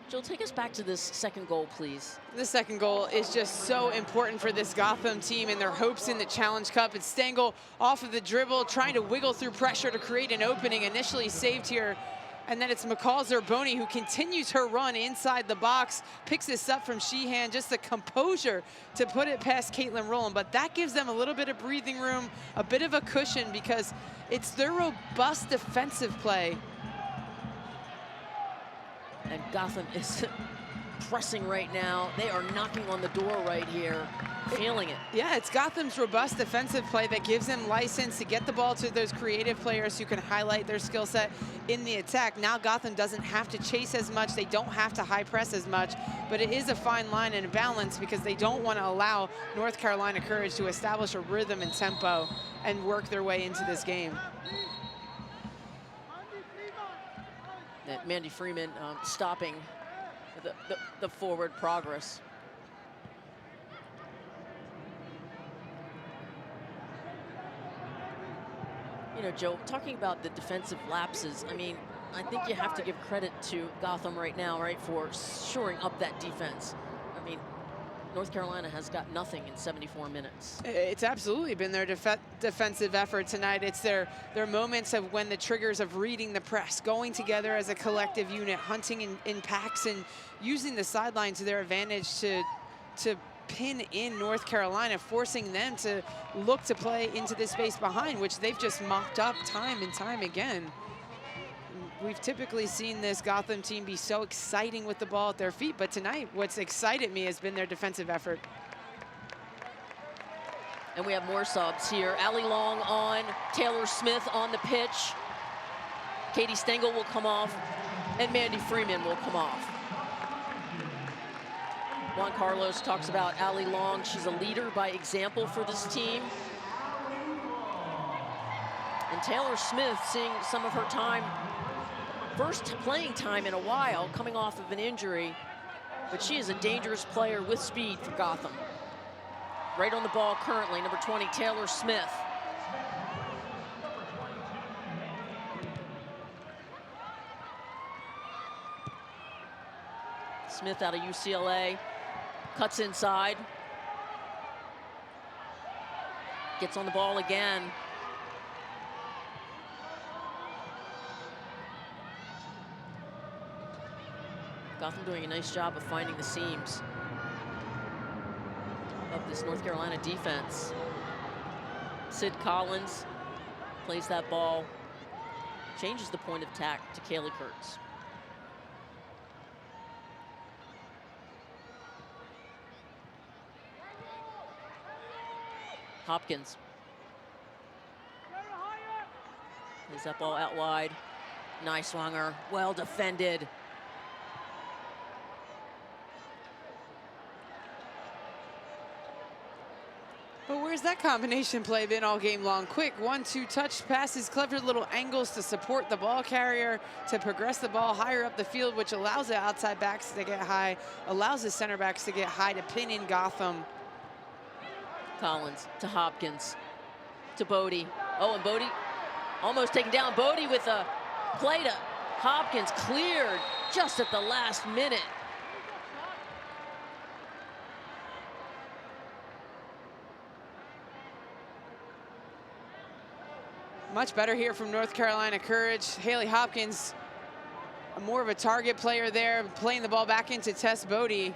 Jill, take us back to this second goal, please. The second goal is just so important for this Gotham team and their hopes in the Challenge Cup. It's Stengel off of the dribble, trying to wiggle through pressure to create an opening, initially saved here. And then it's McCall Zerboni who continues her run inside the box, picks this up from Sheehan, just the composure to put it past Caitlin Rowland. But that gives them a little bit of breathing room, a bit of a cushion, because it's their robust defensive play. And Gotham is pressing right now. They are knocking on the door right here, feeling it. Yeah, it's Gotham's robust defensive play that gives them license to get the ball to those creative players who can highlight their skill set in the attack. Now Gotham doesn't have to chase as much. They don't have to high press as much, but it is a fine line and a balance because they don't want to allow North Carolina Courage to establish a rhythm and tempo and work their way into this game. Mandy Freeman stopping the forward progress. You know, Joe, talking about the defensive lapses, I mean, I think you have to give credit to Gotham right now, right, for shoring up that defense. I mean, North Carolina has got nothing in 74 minutes. It's absolutely been their defensive effort tonight. It's their moments of when the triggers of reading the press, going together as a collective unit, hunting in packs and using the sideline to their advantage to pin in North Carolina, forcing them to look to play into the space behind, which they've just mopped up time and time again. We've typically seen this Gotham team be so exciting with the ball at their feet, but tonight what's excited me has been their defensive effort. And we have more subs here. Allie Long on, Taylor Smith on the pitch. Katie Stengel will come off, and Mandy Freeman will come off. Juan Carlos talks about Ali Long. She's a leader by example for this team. And Taylor Smith seeing some of her time, first playing time in a while, coming off of an injury. But she is a dangerous player with speed for Gotham. Right on the ball currently, number 20, Taylor Smith. Smith out of UCLA, cuts inside. Gets on the ball again. Gotham doing a nice job of finding the seams of this North Carolina defense. Sid Collins plays that ball, changes the point of attack to Kaylee Kurtz. Hopkins. Plays that ball out wide. Nice swinger, well defended. But where's that combination play been all game long? Quick 1-2 touch passes, clever little angles to support the ball carrier, to progress the ball higher up the field, which allows the outside backs to get high, allows the center backs to get high to pin in Gotham. Collins to Hopkins, to Bodie. Oh, and Bodie almost taken down. Bodie with a play to Hopkins, cleared just at the last minute. Much better here from North Carolina Courage. Haley Hopkins, more of a target player there, playing the ball back into Tess Bodie.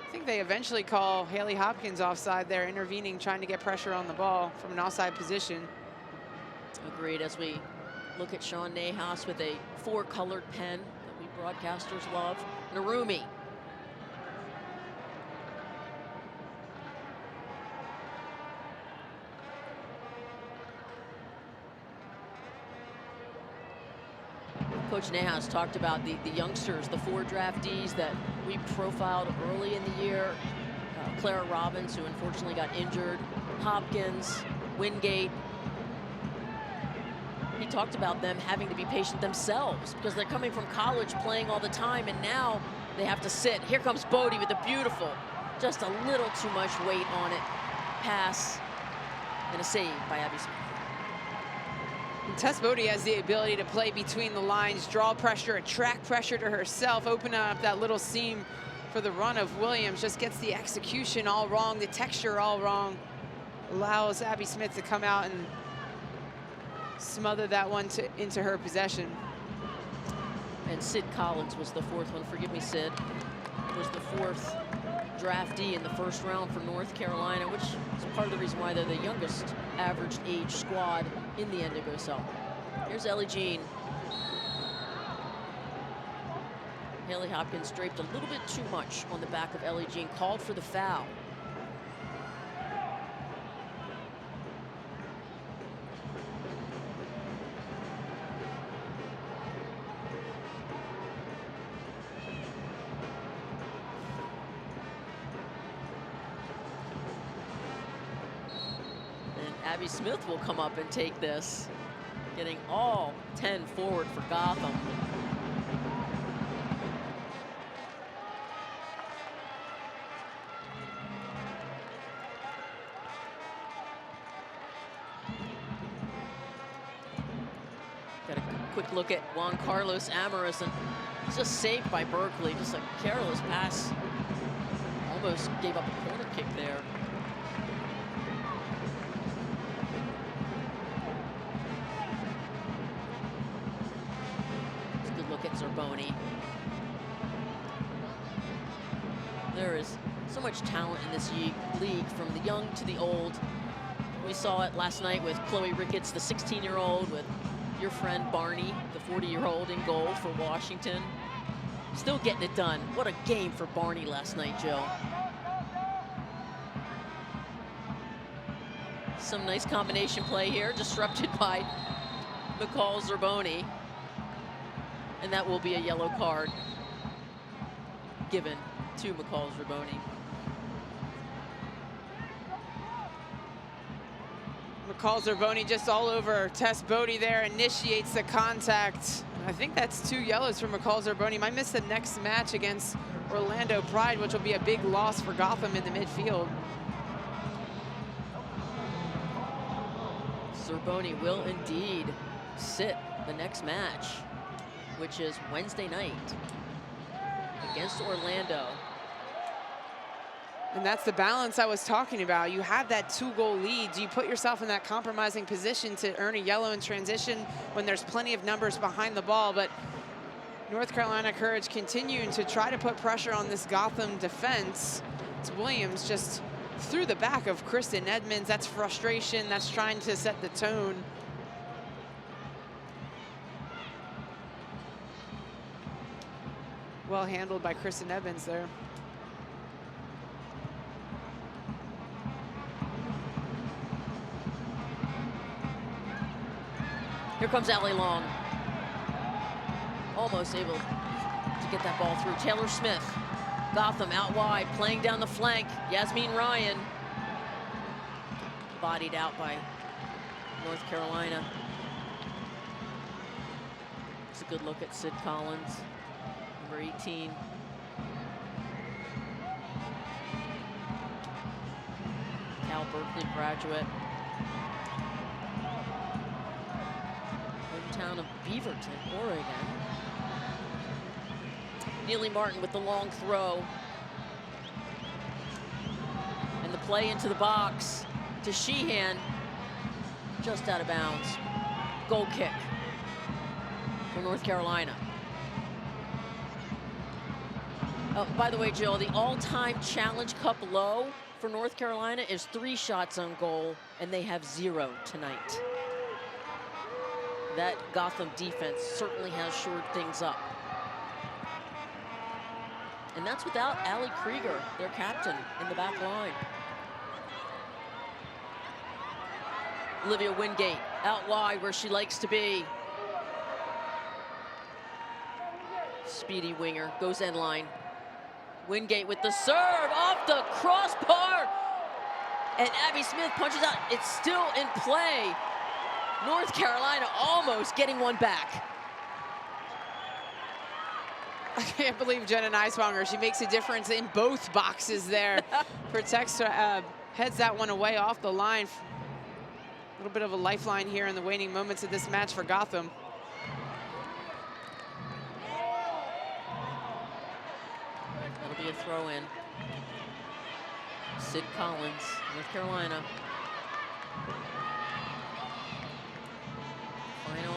I think they eventually call Haley Hopkins offside there, intervening, trying to get pressure on the ball from an offside position. Agreed, as we look at Sean Nahas with a 4-colored pen that we broadcasters love. Narumi. Coach Nahas talked about the youngsters, the 4 draftees that we profiled early in the year. Clara Robbins, who unfortunately got injured. Hopkins, Wingate. He talked about them having to be patient themselves because they're coming from college playing all the time, and now they have to sit. Here comes Bodie with a beautiful, just a little too much weight on it, pass, and a save by Abby Smith. And Tess Bodie has the ability to play between the lines, draw pressure, attract pressure to herself, open up that little seam for the run of Williams. Just gets the execution all wrong, the texture all wrong. Allows Abby Smith to come out and smother that one into her possession. And Sid Collins was the 4th one. Forgive me, Sid. Was the 4th draftee in the 1st round for North Carolina, which is part of the reason why they're the youngest average age squad in the NWSL. Here's Ellie Jean. Haley Hopkins draped a little bit too much on the back of Ellie Jean, called for the foul. Abby Smith will come up and take this, getting all 10 forward for Gotham. Got a quick look at Juan Carlos Amaris, and it's just saved by Berkeley. Just a careless pass. Almost gave up a corner kick there. Zerboni. There is so much talent in this league, from the young to the old. We saw it last night with Chloe Ricketts, the 16-year-old, with your friend Barney, the 40-year-old, in goal for Washington. Still getting it done. What a game for Barney last night, Joe. Some nice combination play here, disrupted by McCall Zerboni. And that will be a yellow card given to McCall Zerboni. McCall Zerboni just all over Tess Bodie there, initiates the contact. I think that's 2 yellows for McCall Zerboni. Might miss the next match against Orlando Pride, which will be a big loss for Gotham in the midfield. Zerboni will indeed sit the next match, which is Wednesday night against Orlando. And that's the balance I was talking about. You have that 2-goal lead. Do you put yourself in that compromising position to earn a yellow in transition when there's plenty of numbers behind the ball? But North Carolina Courage continuing to try to put pressure on this Gotham defense. It's Williams just through the back of Kristen Edmonds. That's frustration. That's trying to set the tone. Well handled by Kristen Edmonds there. Here comes Allie Long. Almost able to get that ball through. Taylor Smith. Gotham out wide, playing down the flank. Yasmin Ryan. Bodied out by North Carolina. It's a good look at Sid Collins, number 18. Cal Berkeley graduate. Hometown of Beaverton, Oregon. Neely Martin with the long throw. And the play into the box to Sheehan. Just out of bounds. Goal kick for North Carolina. Oh, by the way, Jill, the all-time Challenge Cup low for North Carolina is 3 shots on goal, and they have 0 tonight. That Gotham defense certainly has shored things up. And that's without Allie Krieger, their captain, in the back line. Olivia Wingate out wide where she likes to be. Speedy winger, goes end line. Wingate with the serve off the crossbar. And Abby Smith punches out. It's still in play. North Carolina almost getting one back. I can't believe Jenna Neiswanger. She makes a difference in both boxes there. Protects, heads that one away off the line. A little bit of a lifeline here in the waning moments of this match for Gotham. That'll be a throw in. Sid Collins, North Carolina. Final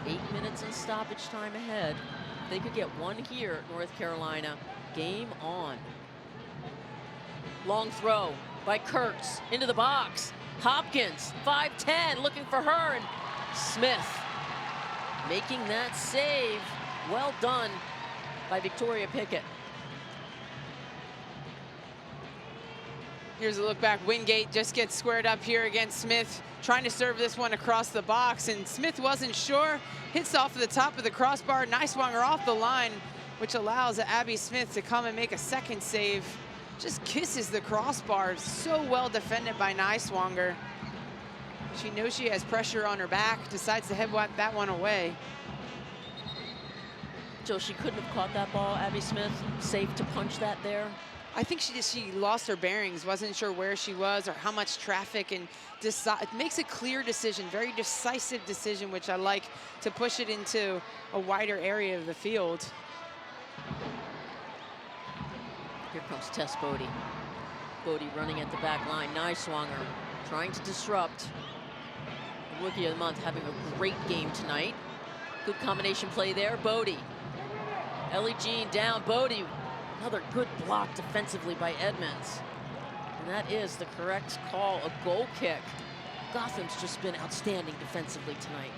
8 minutes in stoppage time ahead. They could get one here at North Carolina. Game on. Long throw by Kurtz into the box. Hopkins, 5'10", looking for her, and Smith making that save. Well done by Victoria Pickett. Here's a look back. Wingate just gets squared up here against Smith, trying to serve this one across the box, and Smith wasn't sure. Hits off the top of the crossbar. Neiswanger off the line, which allows Abby Smith to come and make a second save. Just kisses the crossbar. So well defended by Neiswanger. She knows she has pressure on her back, decides to head that one away. Jill, she couldn't have caught that ball, Abby Smith. Safe to punch that there. I think she lost her bearings, wasn't sure where she was or how much traffic, and makes a clear decision, very decisive decision, which I like, to push it into a wider area of the field. Here comes Tess Bodie. Bodie running at the back line. Neiswanger trying to disrupt. The Rookie of the Month having a great game tonight. Good combination play there. Bodie. Ellie Jean down. Bodie. Another good block defensively by Edmonds. And that is the correct call, a goal kick. Gotham's just been outstanding defensively tonight.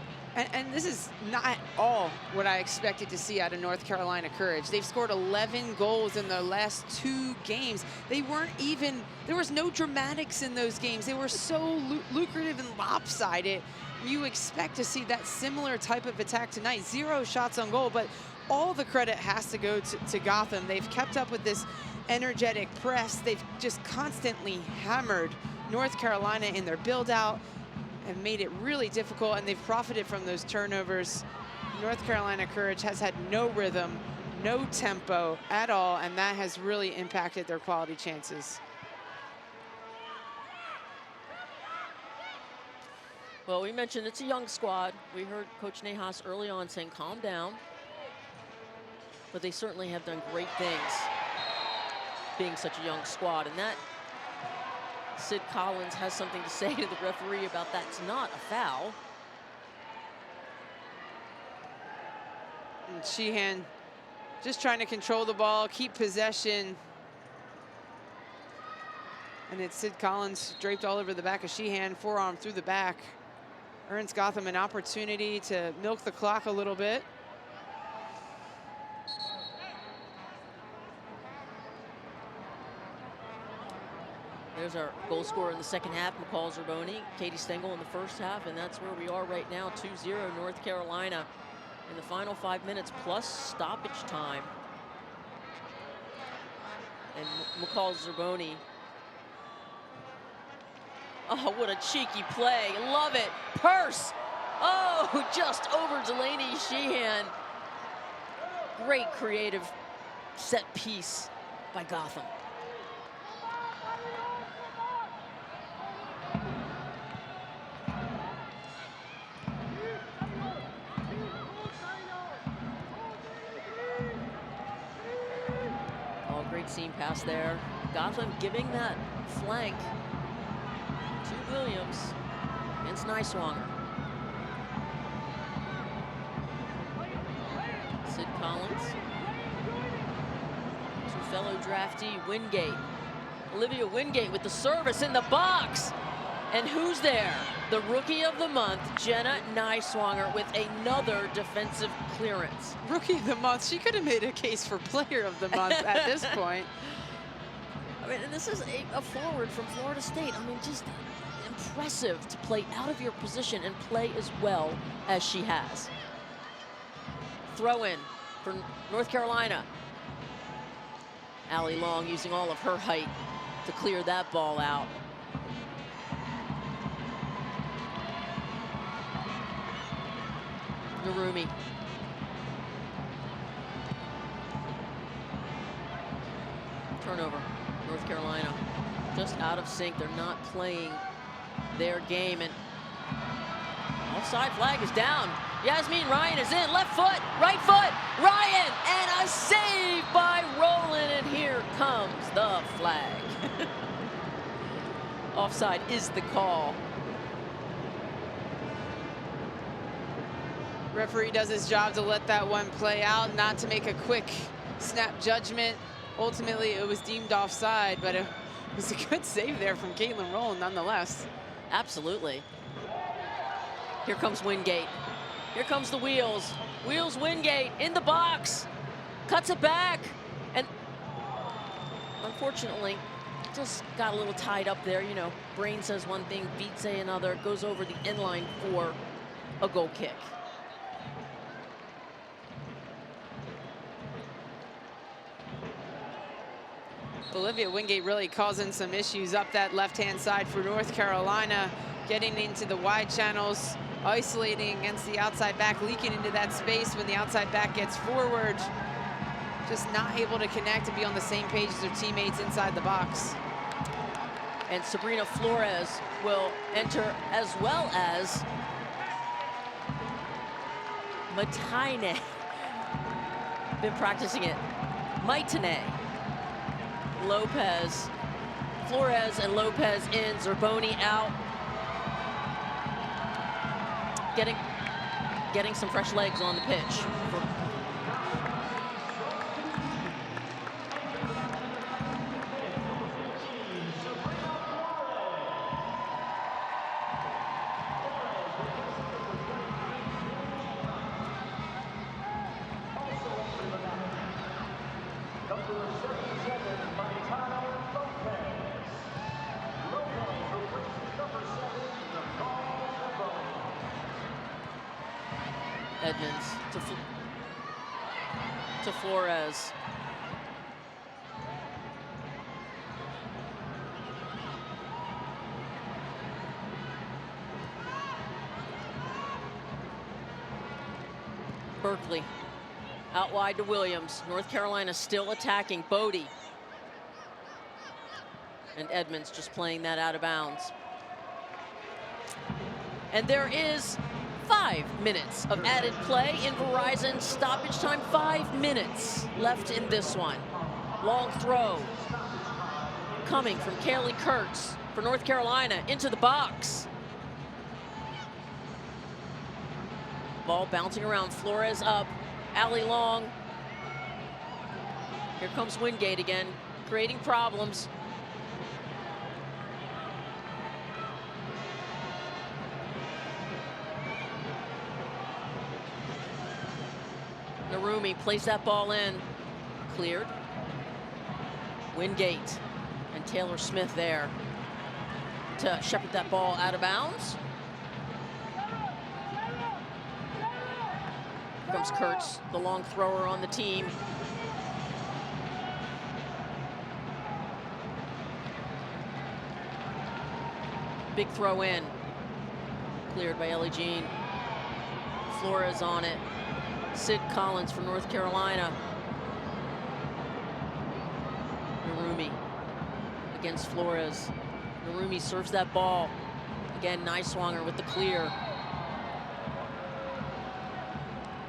And this is not all what I expected to see out of North Carolina Courage. They've scored 11 goals in their last 2 games. They weren't even, there was no dramatics in those games. They were so lucrative and lopsided. You expect to see that similar type of attack tonight. 0 shots on goal, but all the credit has to go to Gotham. They've kept up with this energetic press. They've just constantly hammered North Carolina in their build out and made it really difficult, and they've profited from those turnovers. North Carolina Courage has had no rhythm, no tempo at all, and that has really impacted their quality chances. Well, we mentioned it's a young squad. We heard Coach Nahas early on saying, calm down. But they certainly have done great things being such a young squad. And that, Sid Collins has something to say to the referee about that's not a foul. And Sheehan just trying to control the ball, keep possession. And it's Sid Collins draped all over the back of Sheehan, forearm through the back. Earns Gotham an opportunity to milk the clock a little bit. There's our goal scorer in the second half, McCall Zerboni, Katie Stengel in the first half, and that's where we are right now, 2-0 North Carolina in the final 5 minutes plus stoppage time. And McCall Zerboni. Oh, what a cheeky play. Love it. Purse. Oh, just over Delaney Sheehan. Great creative set piece by Gotham. Oh, great seam pass there. Gotham giving that flank to Williams against Niswanger. Sid Collins to fellow draftee Wingate. Olivia Wingate with the service in the box. And who's there? The Rookie of the Month, Jenna Niswanger, with another defensive clearance. Rookie of the Month. She could have made a case for Player of the Month at this point. I mean, and this is a forward from Florida State. I mean, just impressive to play out of your position and play as well as she has. Throw in for North Carolina. Allie Long using all of her height to clear that ball out. Narumi. Turnover. North Carolina just out of sync. They're not playing their game, and offside flag is down. Yasmin Ryan is in, left foot, right foot, Ryan, and a save by Rowland, and here comes the flag. Offside is the call. Referee does his job to let that one play out, not to make a quick snap judgment. Ultimately, it was deemed offside, but it was a good save there from Caitlin Rowland nonetheless. Absolutely. Here comes Wingate. Here comes the Wheels. Wheels Wingate in the box. Cuts it back. And unfortunately, just got a little tied up there. You know, brain says one thing, feet say another. Goes over the inline for a goal kick. Olivia Wingate really causing some issues up that left-hand side for North Carolina, getting into the wide channels, isolating against the outside back, leaking into that space when the outside back gets forward. Just not able to connect and be on the same page as their teammates inside the box. And Sabrina Flores will enter, as well as Matine. Been practicing it. Maitane. Lopez, Flores and Lopez in, Zerboni out. Getting some fresh legs on the pitch. Edmonds to to Flores. Berkeley out wide to Williams. North Carolina still attacking. Bodie. And Edmonds just playing that out of bounds. And there is 5 minutes of added play in Verizon stoppage time. 5 minutes left in this one. Long throw coming from Kaylee Kurtz for North Carolina into the box. Ball bouncing around. Flores up. Allie Long. Here comes Wingate again, creating problems. Narumi plays that ball in. Cleared. Wingate and Taylor Smith there to shepherd that ball out of bounds. Here comes Kurtz, the long thrower on the team. Big throw in. Cleared by Ellie Jean. Flores on it. Sid Collins for North Carolina. Narumi against Flores. Narumi serves that ball. Again, Niswanger with the clear.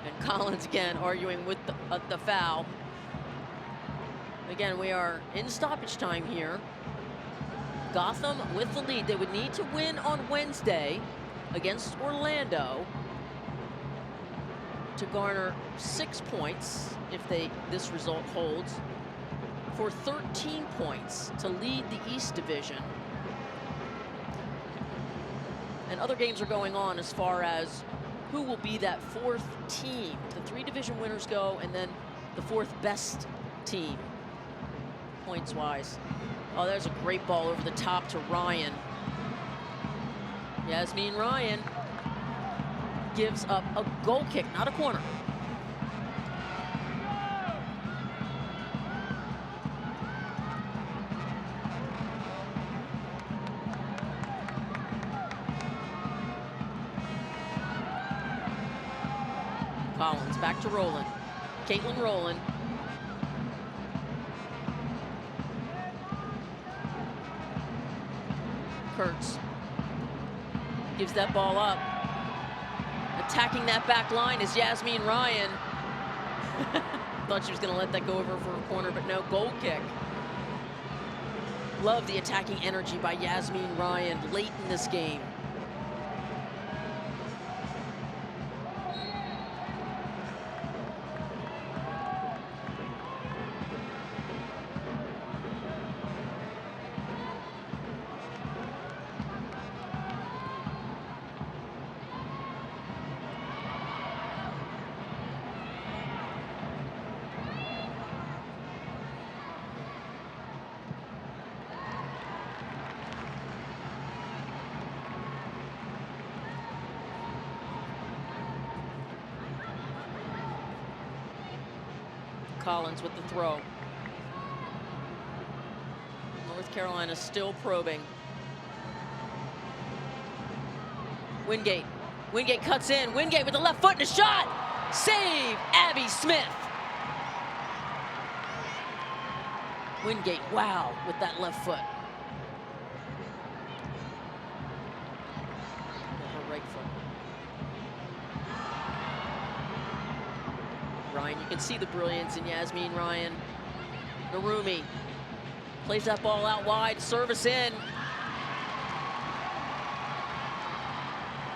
And Collins again arguing with the foul. Again, we are in stoppage time here. Gotham with the lead. They would need to win on Wednesday against Orlando to garner 6 points if this result holds, for 13 points to lead the East Division. And other games are going on as far as who will be that 4th team. The 3 division winners go, and then the 4th best team, points-wise. Oh, there's a great ball over the top to Ryan. Yasmin Ryan gives up a goal kick, not a corner. Collins back to Rowland. Caitlin Rowland. Kurtz gives that ball up. Attacking that back line is Yasmin Ryan. Thought she was going to let that go over for a corner, but no, goal kick. Love the attacking energy by Yasmin Ryan late in this game. Collins with the throw. North Carolina still probing. Wingate. Wingate cuts in. Wingate with the left foot and a shot. Save, Abby Smith. Wingate, wow, with that left foot. With her right foot. Ryan, you can see the brilliance in Yasmin Ryan. Narumi plays that ball out wide, service in.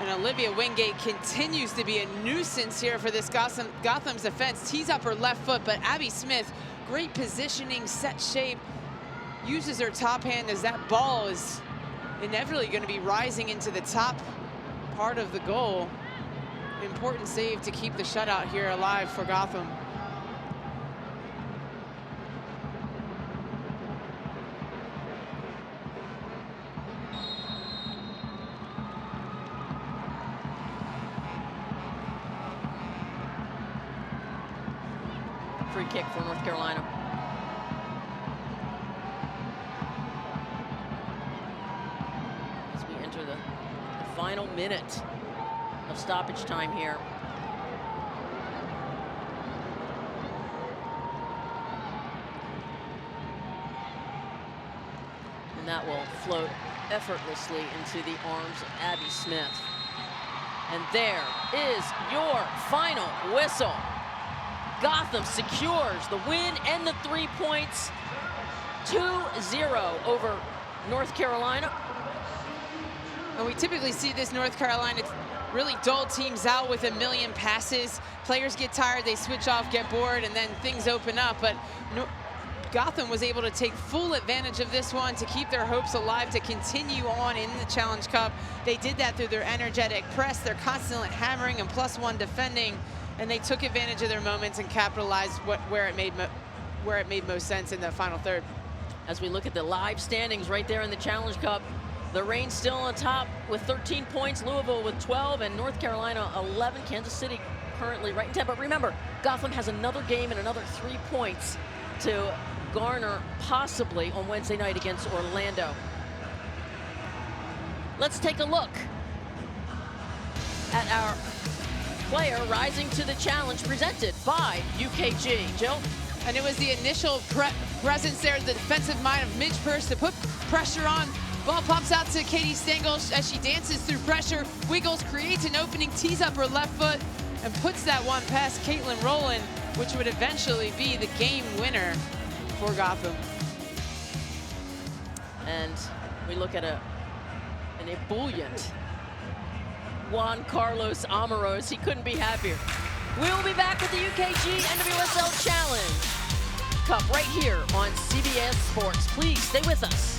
And Olivia Wingate continues to be a nuisance here for this Gotham's defense. Tees up her left foot, but Abby Smith, great positioning, set shape, uses her top hand as that ball is inevitably going to be rising into the top part of the goal. Important save to keep the shutout here alive for Gotham. free kick for North Carolina. As we enter the final minute of stoppage time here. And that will float effortlessly into the arms of Abby Smith. And there is your final whistle. Gotham secures the win and the 3 points. 2-0 over North Carolina. And we typically see this North Carolina really dull teams out with a million passes. Players get tired, they switch off, get bored, and then things open up. But Gotham was able to take full advantage of this one to keep their hopes alive, to continue on in the Challenge Cup. They did that through their energetic press, their constant hammering and +1 defending, and they took advantage of their moments and capitalized where it made most sense in the final third. As we look at the live standings right there in the Challenge Cup, the Reigns still on top with 13 points, Louisville with 12, and North Carolina 11. Kansas City currently right in 10. But remember, Gotham has another game and another 3 points to garner possibly on Wednesday night against Orlando. Let's take a look at our player rising to the challenge presented by UKG. Jill? And it was the initial presence there, the defensive mind of Midge Purse to put pressure on. Ball pops out to Katie Stengel as she dances through pressure, wiggles, creates an opening, tees up her left foot, and puts that one past Caitlin Rowland, which would eventually be the game winner for Gotham. And we look at an ebullient Juan Carlos Amoros. He couldn't be happier. We'll be back with the UKG NWSL Challenge Cup right here on CBS Sports. Please stay with us.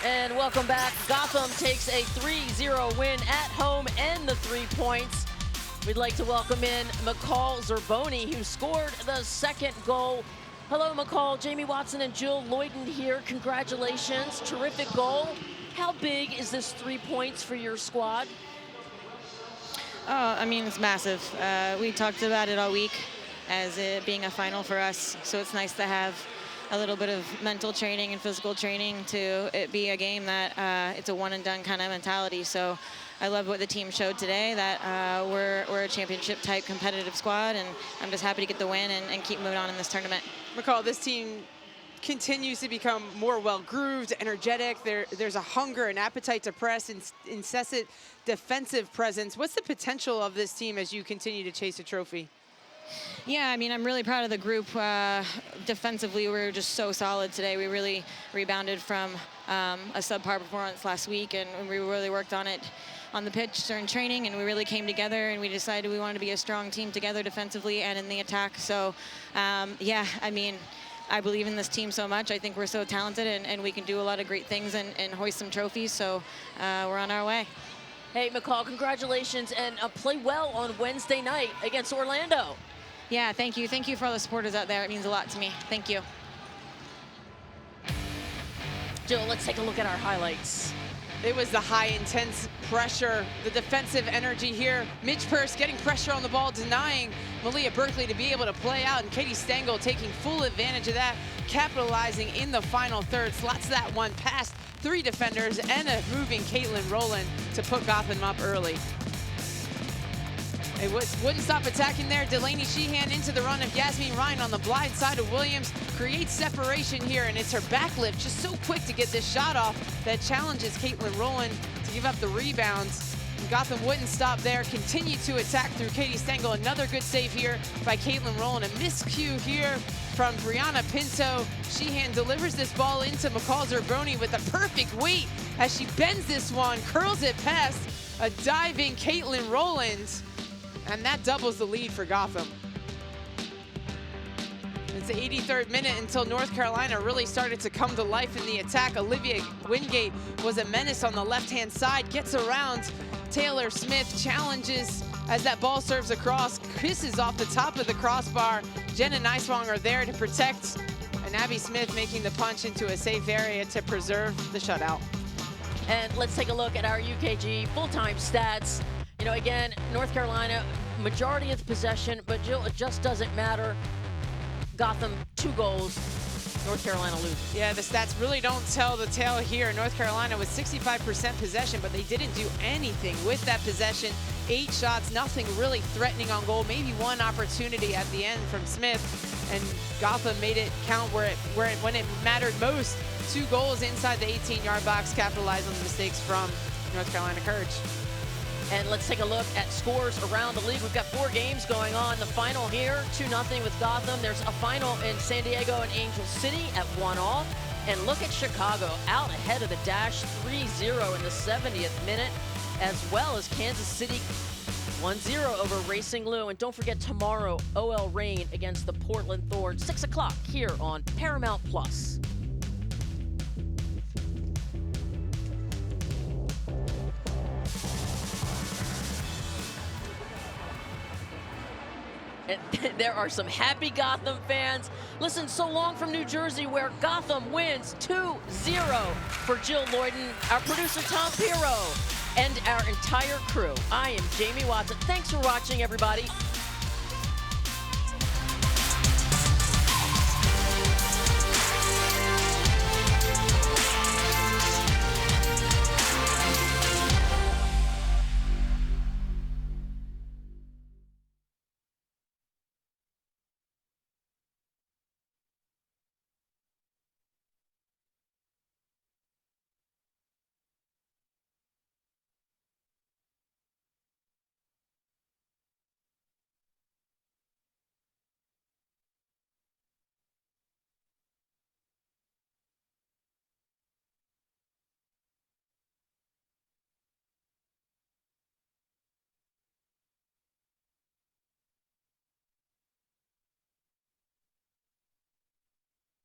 And welcome back. Gotham takes a 3-0 win at home and the 3 points. We'd like to welcome in McCall Zerboni, who scored the second goal. Hello, McCall. Jamie Watson and Jill Lloyden here. Congratulations. Terrific goal. How big is this 3 points for your squad? Oh, I mean, it's massive. We talked about it all week as it being a final for us. So it's nice to have a little bit of mental training and physical training to it be a game that it's a one and done kind of mentality. So I love what the team showed today, that we're a championship type competitive squad, and I'm just happy to get the win and keep moving on in this tournament. McCall, this team continues to become more well-grooved, energetic. There's a hunger and appetite to press and incessant defensive presence. What's the potential of this team as you continue to chase a trophy? Yeah, I mean, I'm really proud of the group. Defensively, we were just so solid today. We really rebounded from a subpar performance last week, and we really worked on it on the pitch during training, and we really came together, and we decided we wanted to be a strong team together defensively and in the attack. So, yeah, I mean, I believe in this team so much. I think we're so talented, and we can do a lot of great things and hoist some trophies, so we're on our way. Hey, McCall, congratulations, and play well on Wednesday night against Orlando. Yeah, thank you. Thank you for all the supporters out there. It means a lot to me. Thank you. Jill, let's take a look at our highlights. It was the high intense pressure, the defensive energy here. Midge Purse getting pressure on the ball, denying Malia Berkeley to be able to play out, and Katie Stengel taking full advantage of that, capitalizing in the final third. Slots that one past 3 defenders and a moving Caitlin Rowland to put Gotham up early. It wouldn't stop attacking there. Delaney Sheehan into the run of Yasmin Ryan on the blind side of Williams. Creates separation here, and it's her backlift just so quick to get this shot off that challenges Caitlin Rowland to give up the rebounds. And Gotham wouldn't stop there. Continued to attack through Katie Stengel. Another good save here by Caitlin Rowland. A miscue here from Brianna Pinto. Sheehan delivers this ball into McCall Zerboni with a perfect weight as she bends this one, curls it past a diving Caitlin Rowland. And that doubles the lead for Gotham. It's the 83rd minute until North Carolina really started to come to life in the attack. Olivia Wingate was a menace on the left-hand side, gets around Taylor Smith, challenges as that ball serves across, kisses off the top of the crossbar. Jen and Niswong are there to protect, and Abby Smith making the punch into a safe area to preserve the shutout. And let's take a look at our UKG full-time stats. You know, again, North Carolina, majority of the possession, but Jill, it just doesn't matter. Gotham, 2 goals, North Carolina loses. Yeah, the stats really don't tell the tale here. North Carolina with 65% possession, but they didn't do anything with that possession. 8 shots, nothing really threatening on goal. Maybe 1 opportunity at the end from Smith, and Gotham made it count when it mattered most. 2 goals inside the 18-yard box, capitalized on the mistakes from North Carolina Courage. And let's take a look at scores around the league. We've got 4 games going on. The final here, 2-0 with Gotham. There's a final in San Diego and Angel City at 1-1. And look at Chicago out ahead of the Dash, 3-0 in the 70th minute, as well as Kansas City 1-0 over Racing Lou. And don't forget tomorrow, OL Reign against the Portland Thorns, 6 o'clock here on Paramount Plus. And there are some happy Gotham fans. Listen, so long from New Jersey, where Gotham wins 2-0 for Jill Lloyden, our producer Tom Pirro, and our entire crew. I am Jamie Watson. Thanks for watching, everybody.